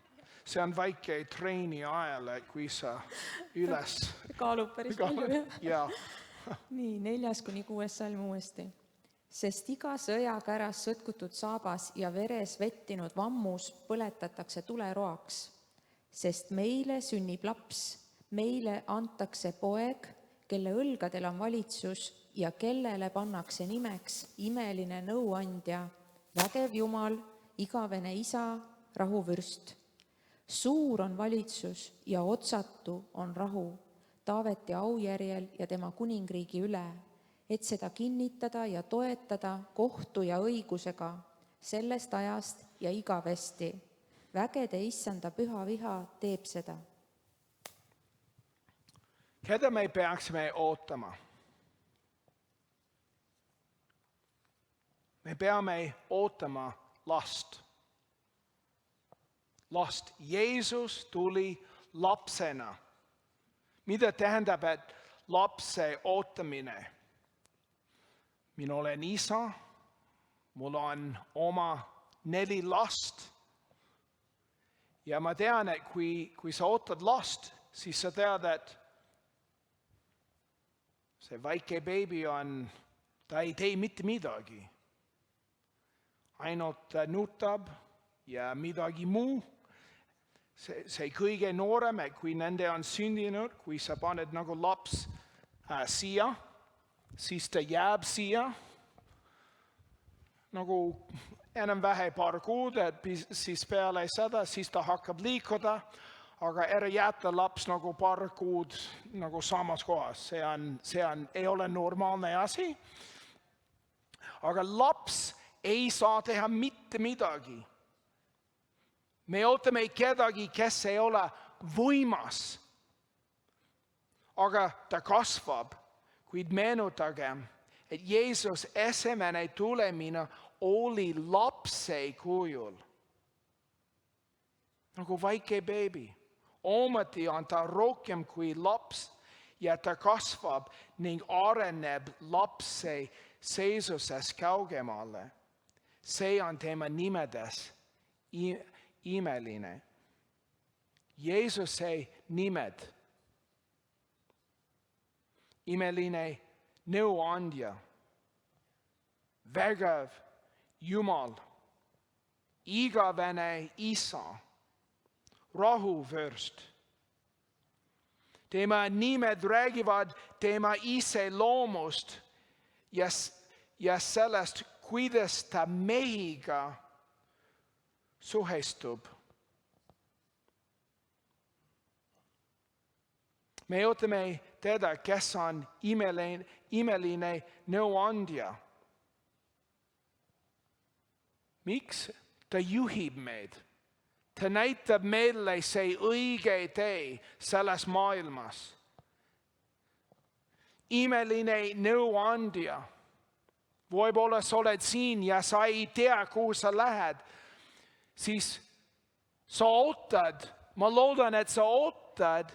See on väike treeni ajal, kui sa üles... Kaalub päris palju. Ja. Nii, 4-6 salm uuesti. Sest iga sõjakäras sõtkutud saabas ja veres vettinud vammus põletatakse tuleroaks. Sest meile sünnib laps, meile antakse poeg, kelle õlgadel on valitsus ja kellele pannakse nimeks imeline nõuandja, vägev Jumal, igavene isa, rahuvürst. Suur on valitsus ja otsatu on rahu, Taaveti aujärjel ja tema kuningriigi üle, et seda kinnitada ja toetada kohtu ja õigusega sellest ajast ja igavesti. Vägede issanda püha viha teeb seda. Keda me peaksime ootama? Me peame ootama last. Last. Jeesus tuli lapsena. Mida tähendab, et lapse ootamine? Minä olen isa, mulla on oma 4 last. Ja ma tean, et kui sa ootad last, siis sa tead, et see väike beebi ta ei tee mitte midagi. Ainult nutab ja midagi muu. See kõige noorem, kui nende on sündinud, kui sa paned nagu laps siia, siis ta jääb siia nagu enam-vähem paar kuud, et siis peale seda, siis ta hakkab liikuda, aga ära jätta laps nagu paar kuud nagu samas kohas. See ei ole normaalne asi. Aga laps ei saa teha mitte midagi. Me ootame kedagi, kes ei ole võimas. Aga ta kasvab, kuid meenutagem, et Jeesus esimene tulemine oli lapse kujul. Nagu väike beebi. Ometi on ta rohkem kui laps ja ta kasvab ning areneb lapse seisuses kaugemale. See on tema nimedes imeline. Jeesuse nimed. Imeline nõuandja. Vägev Jumal. Igavene Isa. Rahuvürst. Tema nimed räägivad tema iseloomust ja sellest, kuidas ta meiega suhestub. Me ootame teda, kes on imeline nõuandja. Miks? Ta juhib meid. Ta näitab meile see õige tee selles maailmas. Imeline nõuandja. Võib-olla sa oled siin ja sa ei tea, kuhu sa lähed. Siis sa ootad, ma loodan, et sa ootad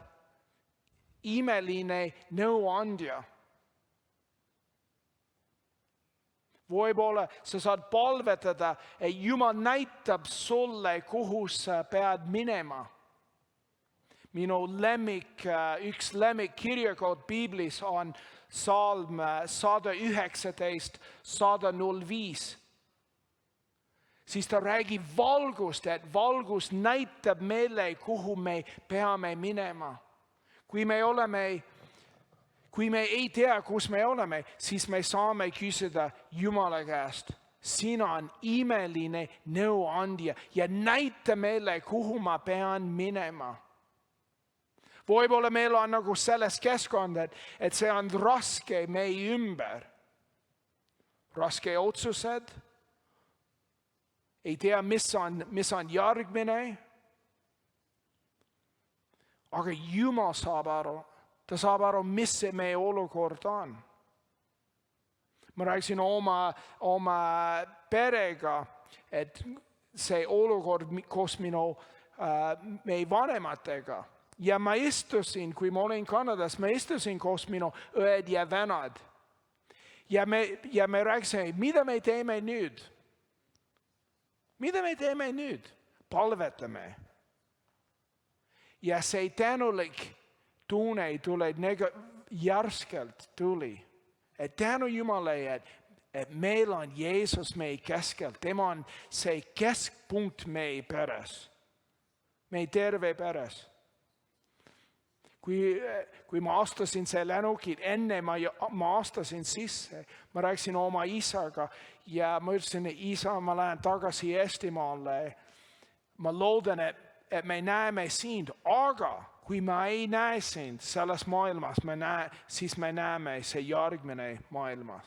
imeline nõuandja. Võib-olla sa saad palvetada, et Jumal näitab sulle, kuhu sa pead minema. Minu üks lemmikkirjakood Piiblis on Psalm 119, 105. Siis ta räägib valgust, et valgus näitab meile, kuhu me peame minema. Kui me ei tea, kus me oleme, siis me saame küsida Jumala käest. Sina on imeline nõuandja ja näita meile, kuhu ma pean minema. Võib-olla meil on nagu selles keskkond, et see on raske meie ümber. Raske otsused. Ei tea, mis on järgmine. Aga Jumal saab aru. Ta saab aru, mis see meie olukord on. Ma rääkisin oma perega, et see olukord koos meie vanematega. Ja ma istusin, kui ma olin Kanadas, ma istusin koos minu õed ja vennad. Ja me rääkisime, mida me teeme nüüd? Mida me teeme nüüd? Palvetame. Ja see tänulik tunne tuli järskelt tuli. Et tänu Jumale, et meil on Jeesus meie keskel. Tema on see keskpunkt meie peres. Meie terve peres. Kui ma astusin see lennukit, enne ma astusin sisse, ma rääkisin oma isaga ja ma ütlesin, isa, ma lähen tagasi Eestimaale. Ma loodan, et me näeme sind, aga kui ma ei näe sind selles maailmas, siis me näeme see järgmine maailmas.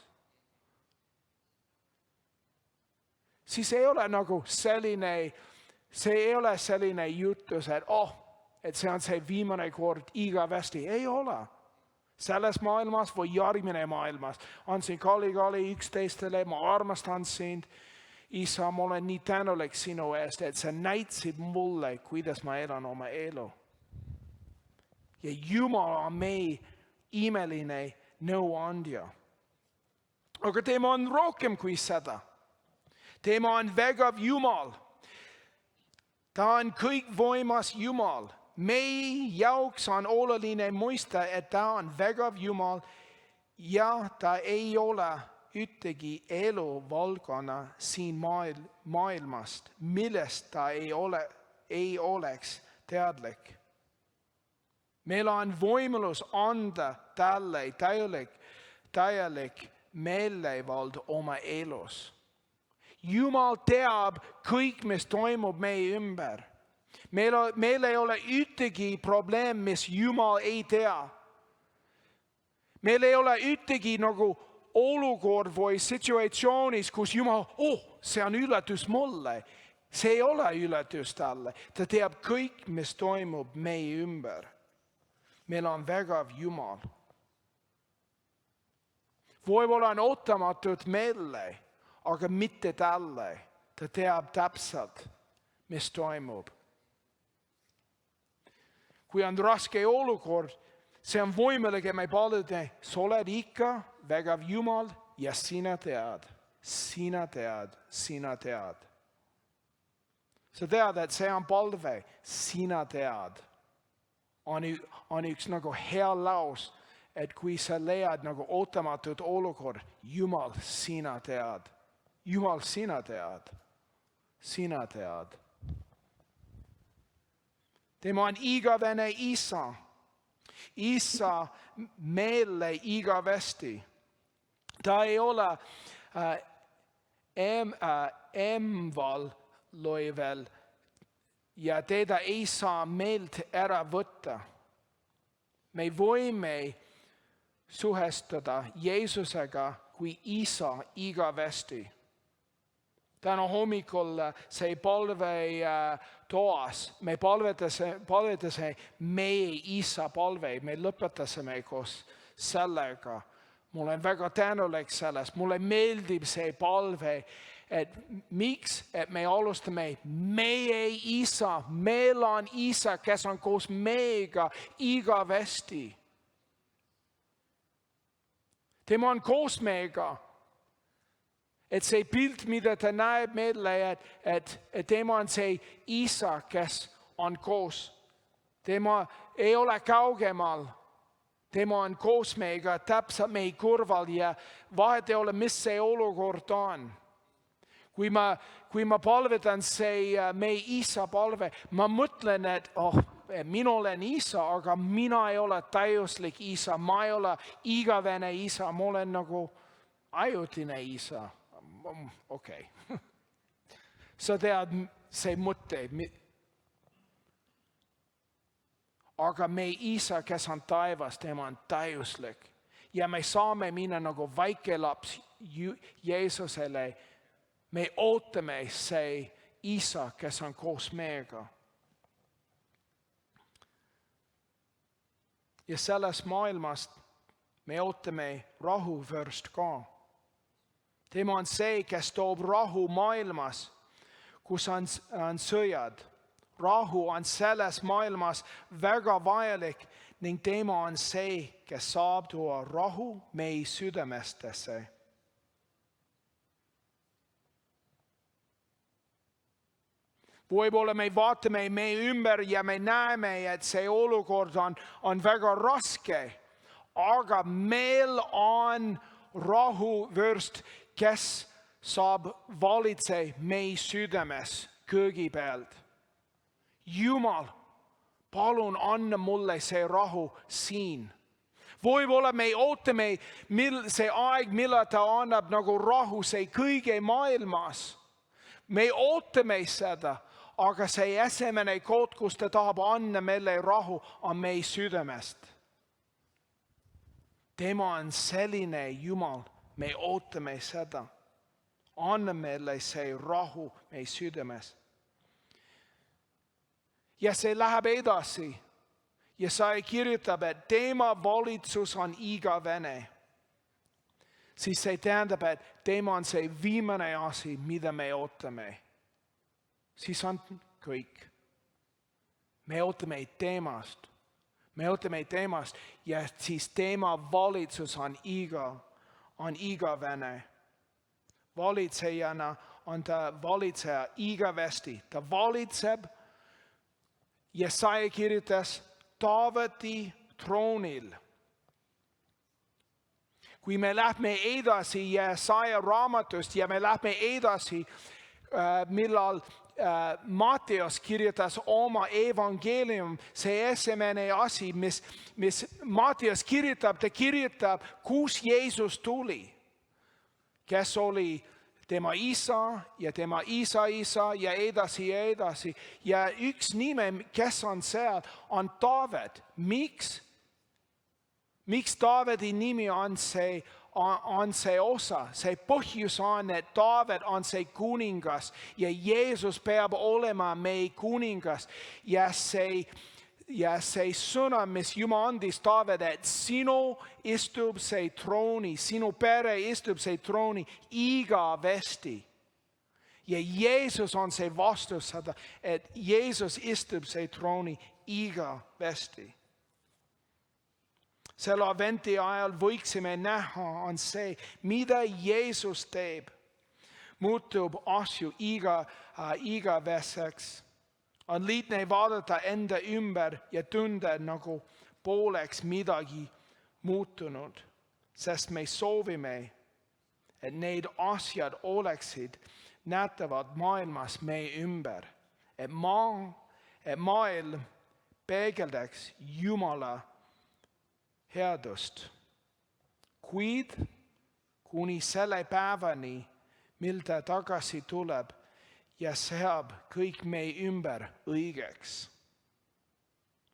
Siis ei ole nagu selline jutus, et see on see viimane kord igavesti. Ei ole. Selles maailmas või järgmine maailmas. On siin kalli üksteistele, ma armastan sind. Isa, ma olen nii tänulik sinu eest, et sa näitasid mulle, kuidas ma elan oma elu. Ja Jumal on meie imeline nõuandja. Aga tema on rohkem kui seda. Tema on vägev Jumal. Ta on kõikvõimas Jumal. Meie jaoks on oluline mõista, et ta on vägev Jumal ja ta ei ole ühtegi eluvaldkonna siin maailmast, millest ta ei oleks teadlik. Meil on võimalus anda talle täielik meelevald oma elus. Jumal teab kõik, mis toimub meie ümber. Meil ei ole ühtegi probleem, mis Jumal ei tea. Meil ei ole ühtegi nagu olukord või situatsioonis, kus Jumal, see on üllatus mulle. See ei ole üllatus talle. Ta teab kõik, mis toimub meie ümber. Meil on vägev Jumal. Võib-olla on ootamatud meile, aga mitte talle. Ta teab täpselt, mis toimub. Kui on raske olukord, see on võimalik, et me palume, sa oled ikka vägev Jumal ja sina tead. Sina tead. Sa tead, et see on palve, sina tead. On üks nagu hea laus, et kui sa leiad nagu ootamatut olukord, Jumal, sina tead. Jumal, sina tead. Sina tead. Tema on igavene Isa. Isa meille igavesti. Ta ei ole emval loivel ja teda ei saa meilt ära võtta. Me võime suhestuda Jeesusega kui Isa igavesti. Täna hommikul see palve toas, me palvetasime meie Isa palve, me lõpetasime koos sellega. Ma olen väga tänulik sellest, mulle meeldib see palve, et miks, et me alustame meie Isa, meil on Isa, kes on koos meiega igavesti. Tema on koos meiega. Et see pilt, mida ta näeb meile, et tema on see Isa, kes on koos. Tema ei ole kaugemal. Tema on koos meiega täpselt meie kõrval ja vahet ei ole, mis see olukord on. Kui ma palvetan see meie Isa palve, ma mõtlen, et mina olen Isa, aga mina ei ole täiuslik Isa. Ma ei ole igavene Isa, ma olen nagu ajutine Isa. Okei. Sa tead see mõte. Aga meie Isa, kes on taevas, tema on täiuslik. Ja me saame minna nagu väike laps Jeesusele. Me ootame see Isa, kes on koos meiega. Ja sellest maailmast me ootame rahuvürst ka. Tema on see, kes toob rahu maailmas, kus on sõjad. Rahu on selles maailmas väga vajalik ning tema on see, kes saab tuua rahu meie südamestesse. Võib-olla me vaatame meie ümber ja me näeme, et see olukord on väga raske, aga meil on rahuvürst, kes saab valitse meie südames kõigepealt. Jumal, palun anna mulle see rahu siin. Võib-olla me ootame see aeg, millal ta annab nagu rahu see kõige maailmas. Me ootame seda, aga see esimene koht, kus ta tahab anna meile rahu, on meie südamest. Tema on selline Jumal. Me ootame seda. Anna meile see rahu meie südames. Ja see läheb edasi. Ja see kirjutab, et tema valitsus on igavene. Siis see tähendab, et tema on see viimane asi, mida me ootame. Siis on kõik. Me ootame temast. Me ootame temast ja siis tema valitsus on igavene. Valitsejana on ta valitseja igavesti. Ta valitseb Jesaja kirjutas Taaveti troonil. Kui me lähme edasi Jesaja raamatust ja me lähme edasi, millal Matteus kirjutas oma evangeelium, see esimene asi, mis Matteus kirjutab, ta kirjutab, kus Jeesus tuli, kes oli tema isa ja tema isa isa ja edasi ja edasi. Ja üks nime, kes on seal, on Taavet. Miks Taaveti nimi on see osa? See põhjus on, et Taavet on see kuningas ja Jeesus peab olema meie kuningas. Ja see sõna, mis Jumal andis Taavet, et sinu istub see trooni, sinu pere istub see trooni igavesti. Ja Jeesus on see vastus, et Jeesus istub see trooni igavesti. Selle adventi ajal võiksime näha on see, mida Jeesus teeb. Muutub asju igaveseks. On lihtne vaadata enda ümber ja tunda nagu pooleks midagi muutunud, sest me soovime, et need asjad oleksid nähtavad maailmas meie ümber. Et maailm peegeldaks Jumala headust. Kuid kuni selle päevani, mil ta tagasi tuleb ja seab kõik meie ümber õigeks.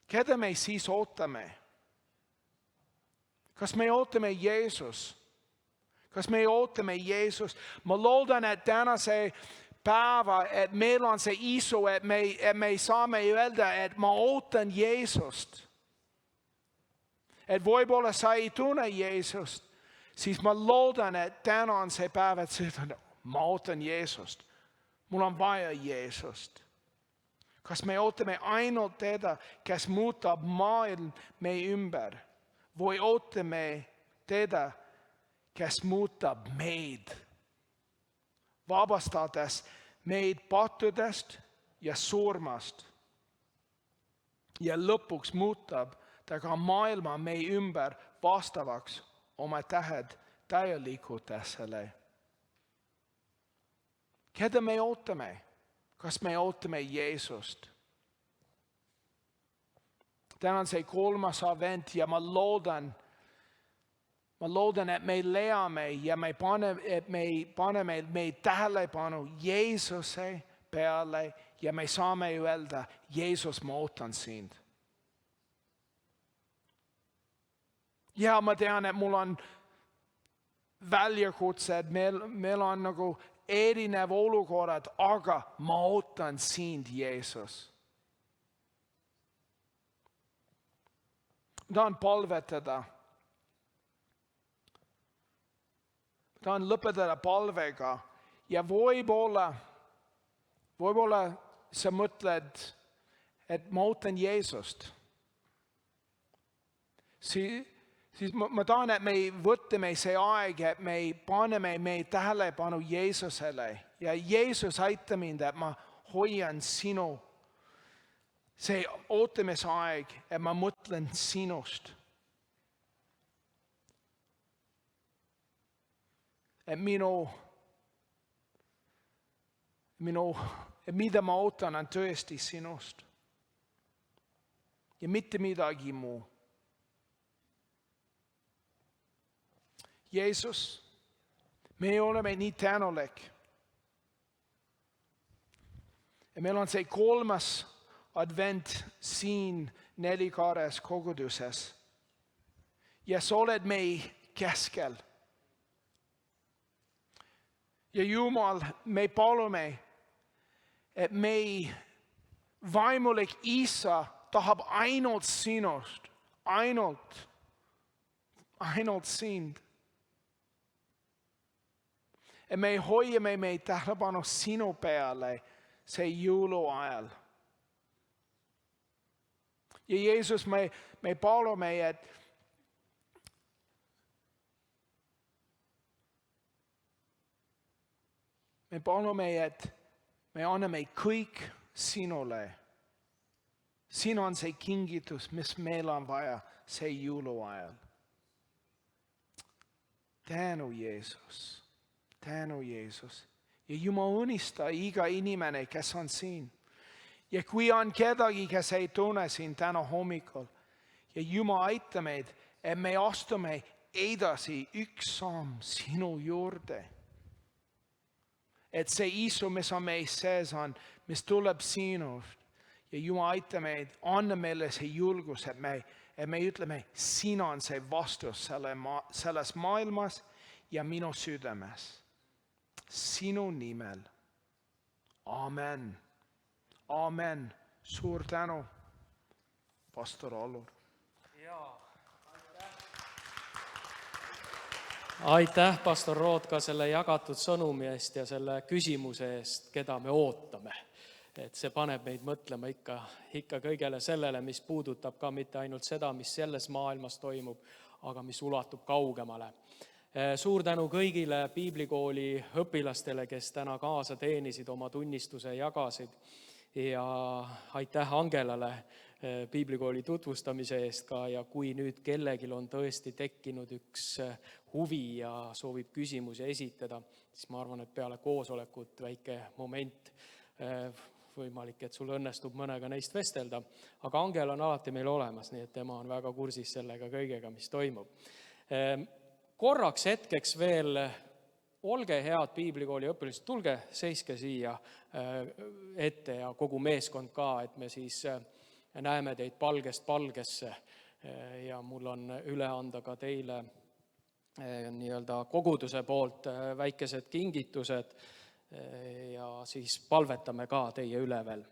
Keda me siis ootame? Kas me ootame Jeesus? Kas me ootame Jeesus? Ma loodan, et tänase päeva, et meil on see isu, et me saame öelda, et ma ootan Jeesust. Et võib-olla sa ei tunne Jeesust, siis ma loodan, et täna on see päev, et ma ootan Jeesust. Mul on vaja Jeesust. Kas me ootame ainult teda, kes muutab maailm meie ümber? Või ootame teda, kes muutab meid, vabastades meid pattudest ja surmast. Ja lõpuks muutab ta ka maailma meie ümber vastavaks oma täielikkusele. Keda me ootame? Kas me ootame Jeesust? Täna on see 3. advent ja ma loodan, et me leiame ja me paneme meie tähelepanu Jeesuse peale ja me saame öelda, Jeesus, ma ootan sind. Ja ma tean, et mul on väljakutsed, meil on nagu erinev olukorrad, aga ma ootan sind, Jeesus. Ma tahan palvetada. Ma tahan lõpetada palvega ja võib-olla sa mõtled, et ma ootan Jeesust. Siis ma tahan, et me võtame see aeg, et me paneme meie tähelepanu Jeesusele. Ja Jeesus aita mind, et ma hoian sinu. See ootamise aeg, et ma mõtlen sinust. Et mida ma ootan, on tõesti sinust. Ja mitte midagi muu. Jeesus, me oleme nii tänulik. Ja meil on see 3. advent siin Nelikaares koguduses. Ja sa oled meie keskel. Ja Jumal, me palume, et meie vaimulik isa tahab ainult sinust, ainult sind. Et me hoiame meid tähelepanu sinu peale see jõuluajal. Ja Jeesus, me palume, et me anname kõik sinule. Siin on see kingitus, mis meil on vaja see jõuluajal. Tänu Jeesus, tänu Jeesus. Ja Jumal unista iga inimene, kes on siin. Ja kui on kedagi, kes ei tunne siin täna hommikul, ja Jumal aita meid, et me astume edasi üks samm sinu juurde. Et see isu, mis on meis sees on, mis tuleb sinust, ja Jumal aita meid, anna meile see julgus, et me ütleme, sina on see vastus selles maailmas ja minu südames. Sinu nimel. Amen. Amen. Suur tänu, pastor Allur. Aitäh, pastor Rood, ka selle jagatud sõnumi eest ja selle küsimuse eest, keda me ootame. Et see paneb meid mõtlema ikka kõigele sellele, mis puudutab ka mitte ainult seda, mis selles maailmas toimub, aga mis ulatub kaugemale. Suur tänu kõigile piiblikooli õpilastele, kes täna kaasa teenisid, oma tunnistuse jagasid. Ja aitäh Angelale piiblikooli tutvustamise eest ka, ja kui nüüd kellegil on tõesti tekkinud üks huvi ja soovib küsimusi esitada, siis ma arvan, et peale koosolekut väike moment võimalik, et sul õnnestub mõnega neist vestelda, aga Angel on alati meil olemas, nii et tema on väga kursis sellega kõigega, mis toimub. Korraks hetkeks veel, olge head piiblikooli õpilased, tulge, seiske siia ette ja kogu meeskond ka, et me siis näeme teid palgest palgesse ja mul on üle anda ka teile nii-öelda koguduse poolt väikesed kingitused ja siis palvetame ka teie üle veel.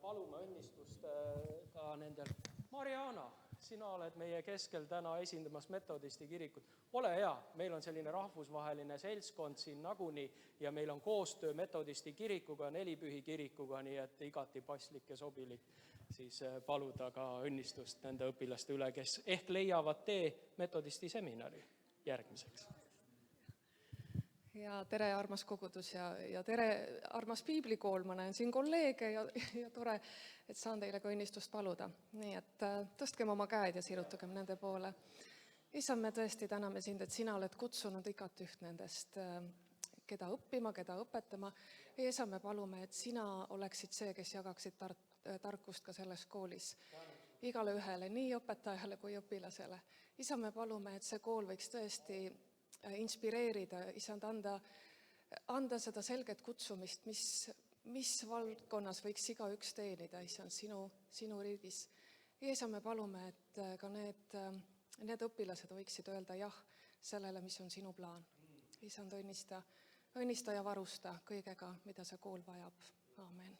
Palume õnnistust ka nendel. Mariana, sina oled meie keskel täna esindamas metodisti kirikut. Ole hea, meil on selline rahvusvaheline seltskond siin nagunii ja meil on koostöö metodisti kirikuga, Nelipühi kirikuga, nii et igati paslik ja sobilik siis paluda ka õnnistust nende õpilaste üle, kes ehk leiavad tee metodisti seminari järgmiseks. Ja tere, armas kogudus ja tere, armas piiblikool, ma näen siin kolleege ja tore, et saan teile ka õnnistust paluda. Nii et tõstkem oma käed ja sirutagem nende poole. Isa, me tõesti täname sind, et sina oled kutsunud igat üht nendest, keda õppima, keda õpetama. Isa, me palume, et sina oleksid see, kes jagaksid tarkust ka selles koolis. Igale ühele, nii õpetajale kui õpilasele. Isa, me palume, et see kool võiks tõesti inspireerida, isand anda seda selget kutsumist, mis valdkonnas võiks igaüks teenida, isand sinu riigis. Isa, me palume, et ka need õpilased võiksid öelda jah sellele, mis on sinu plaan. Isand, õnnista ja varusta kõigega, mida see kool vajab. Amen.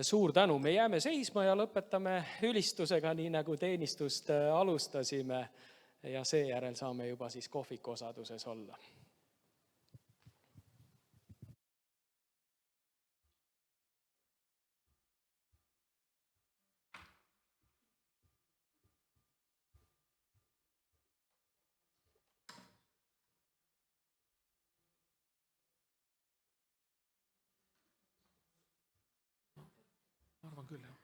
Suur tänu, me jääme seisma ja lõpetame ülistusega, nii nagu teenistust alustasime ja seejärel saame juba siis kohviku osaduses olla. Arvan küll, jah.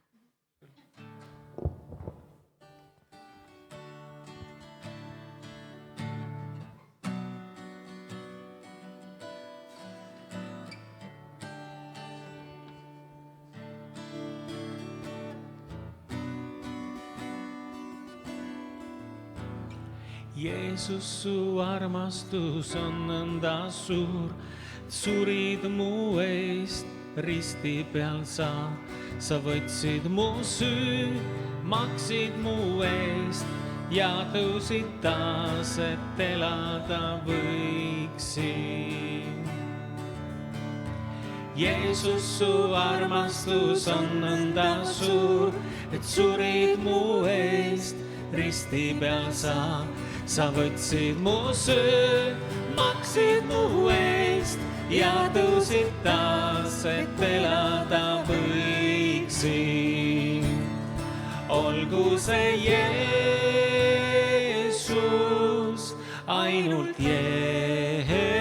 Jeesus, su armastus on nõnda suur, surid mu eest risti peal sa võtsid mu süü, maksid mu eest ja tõusid taas, et elada võiksin. Jeesus, su armastus on nõnda suur, et surid mu eest risti peal sa võtsid mu süü, maksid mu eest ja tõusid taas, et elada võiksin. Olgu see Jeesus, ainult Jeesus,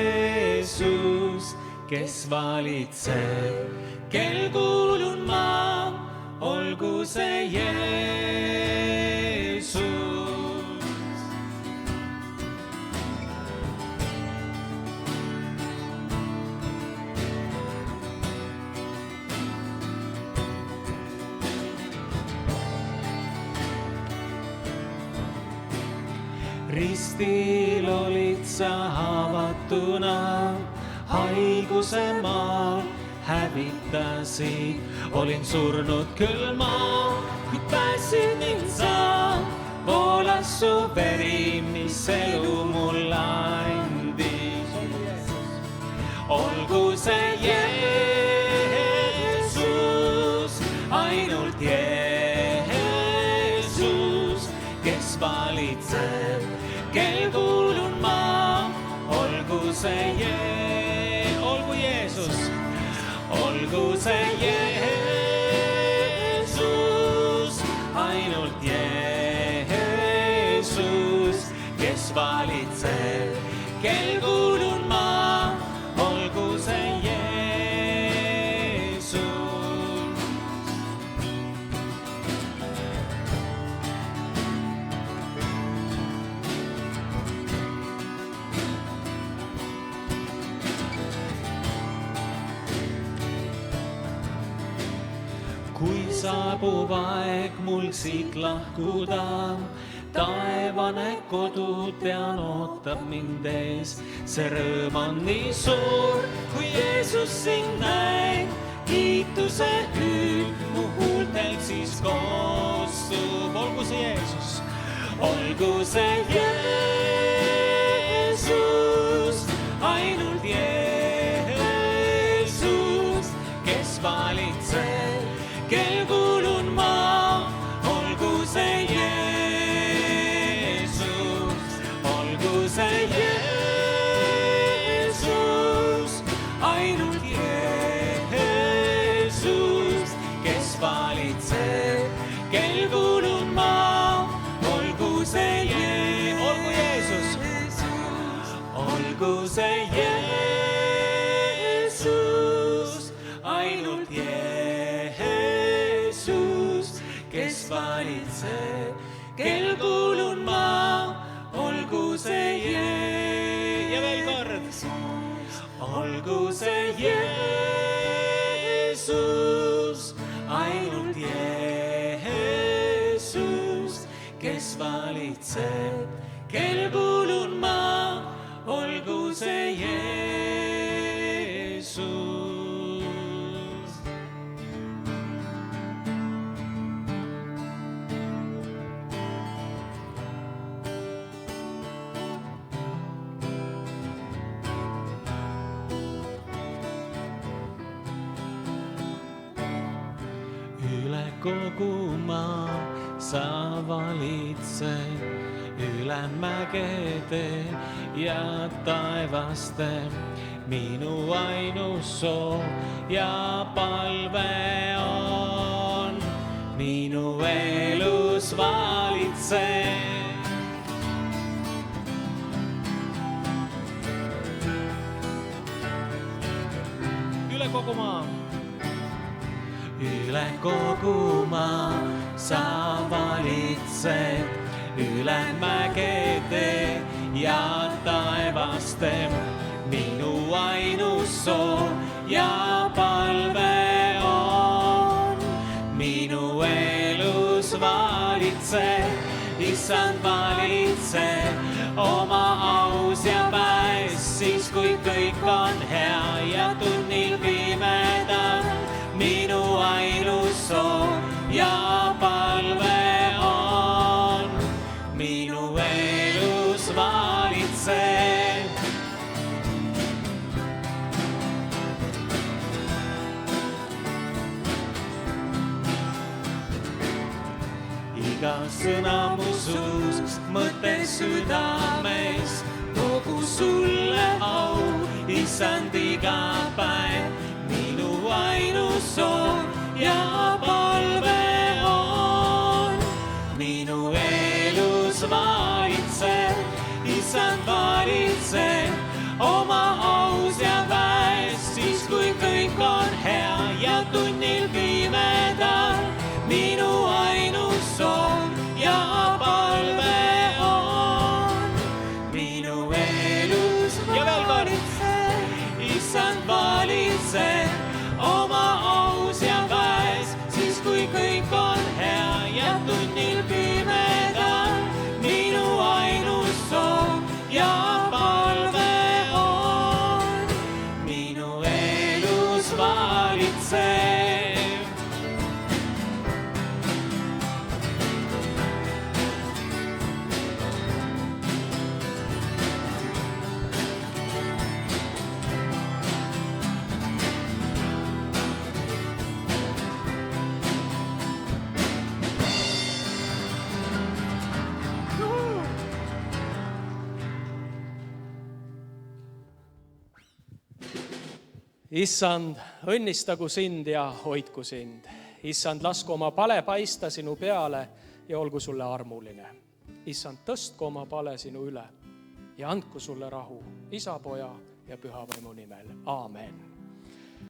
kes valitseb, kel kuulun ma, olgu see Jeesus. Ristil olid sa haavatuna, haiguse maal hävitasid. Olin surnud küll ma, kuid pääsid mind sa. Voolas su veri, mis elu mul andis. Olgu see Jeesus, ainult Jeesus, kes valitseb, kel kuulun ma, olgu see Jeesus, olgu see Jeesus, ainult Jeesus, kes valitseb, kel kuulun ma, olgu see Jeesus. Kui saabub aeg mul siit lahkuda, taevane kodu tean ootab mind ees. See rõõm on nii suur, kui Jeesus sind näeb, kiituse hüüd mu huultelt siis koostub. Olgu see Jeesus, olgu see Jeesus, ainult Jeesus, kes valitseb, kel kuulun ma, olgu see Jeesus, olgu see Jeesus, ainult Jeesus, kes valitseb, kel kuulun ma, olgu see Jeesus, olgu see Jeesus, ainult Jeesus, kes valitseb, kel kuulun ma, olgu see ja veel kord, olgu see Jeesus, ainult Jeesus, kes valitseb, kel kuulun ma, olgu see Jeesus. Üle kogu maa sa valitsed, üle mägede ja taevaste. Minu ainus soov ja palve on, minu elus valitseb. Üle kogu maa. Üle kogu maa sa valitsed, üle mägede ja taevaste. Minu ainus soov ja palve on, minu elus valitseb, issand valitseb, oma aus ja päes, siis kui kõik on hea ja tunnil pimedad. Minu ainus soov ja palve on, minu iga sõna mu suus, mõte südames, kogu sulle au, issand iga päev, minu ainus soov ja palve on. Minu elus valitsev, issand valitseb, oma aus ja väes, siis kui kõik on hea ja tunnil pimedal, minu ainus soov ja palve on. Minu elus valitseb, issand valitseb, oma aus ja väes, siis kui kõik on hea ja tunnil pimedal, minu ainus soov ja palve on. Minu elus valitseb. Issand, õnnistagu sind ja hoidku sind. Issand, lasku oma pale paista sinu peale ja olgu sulle armuline. Issand, tõstku oma pale sinu üle ja andku sulle rahu Isa, Poja ja Püha Vaimu nimel. Aamen.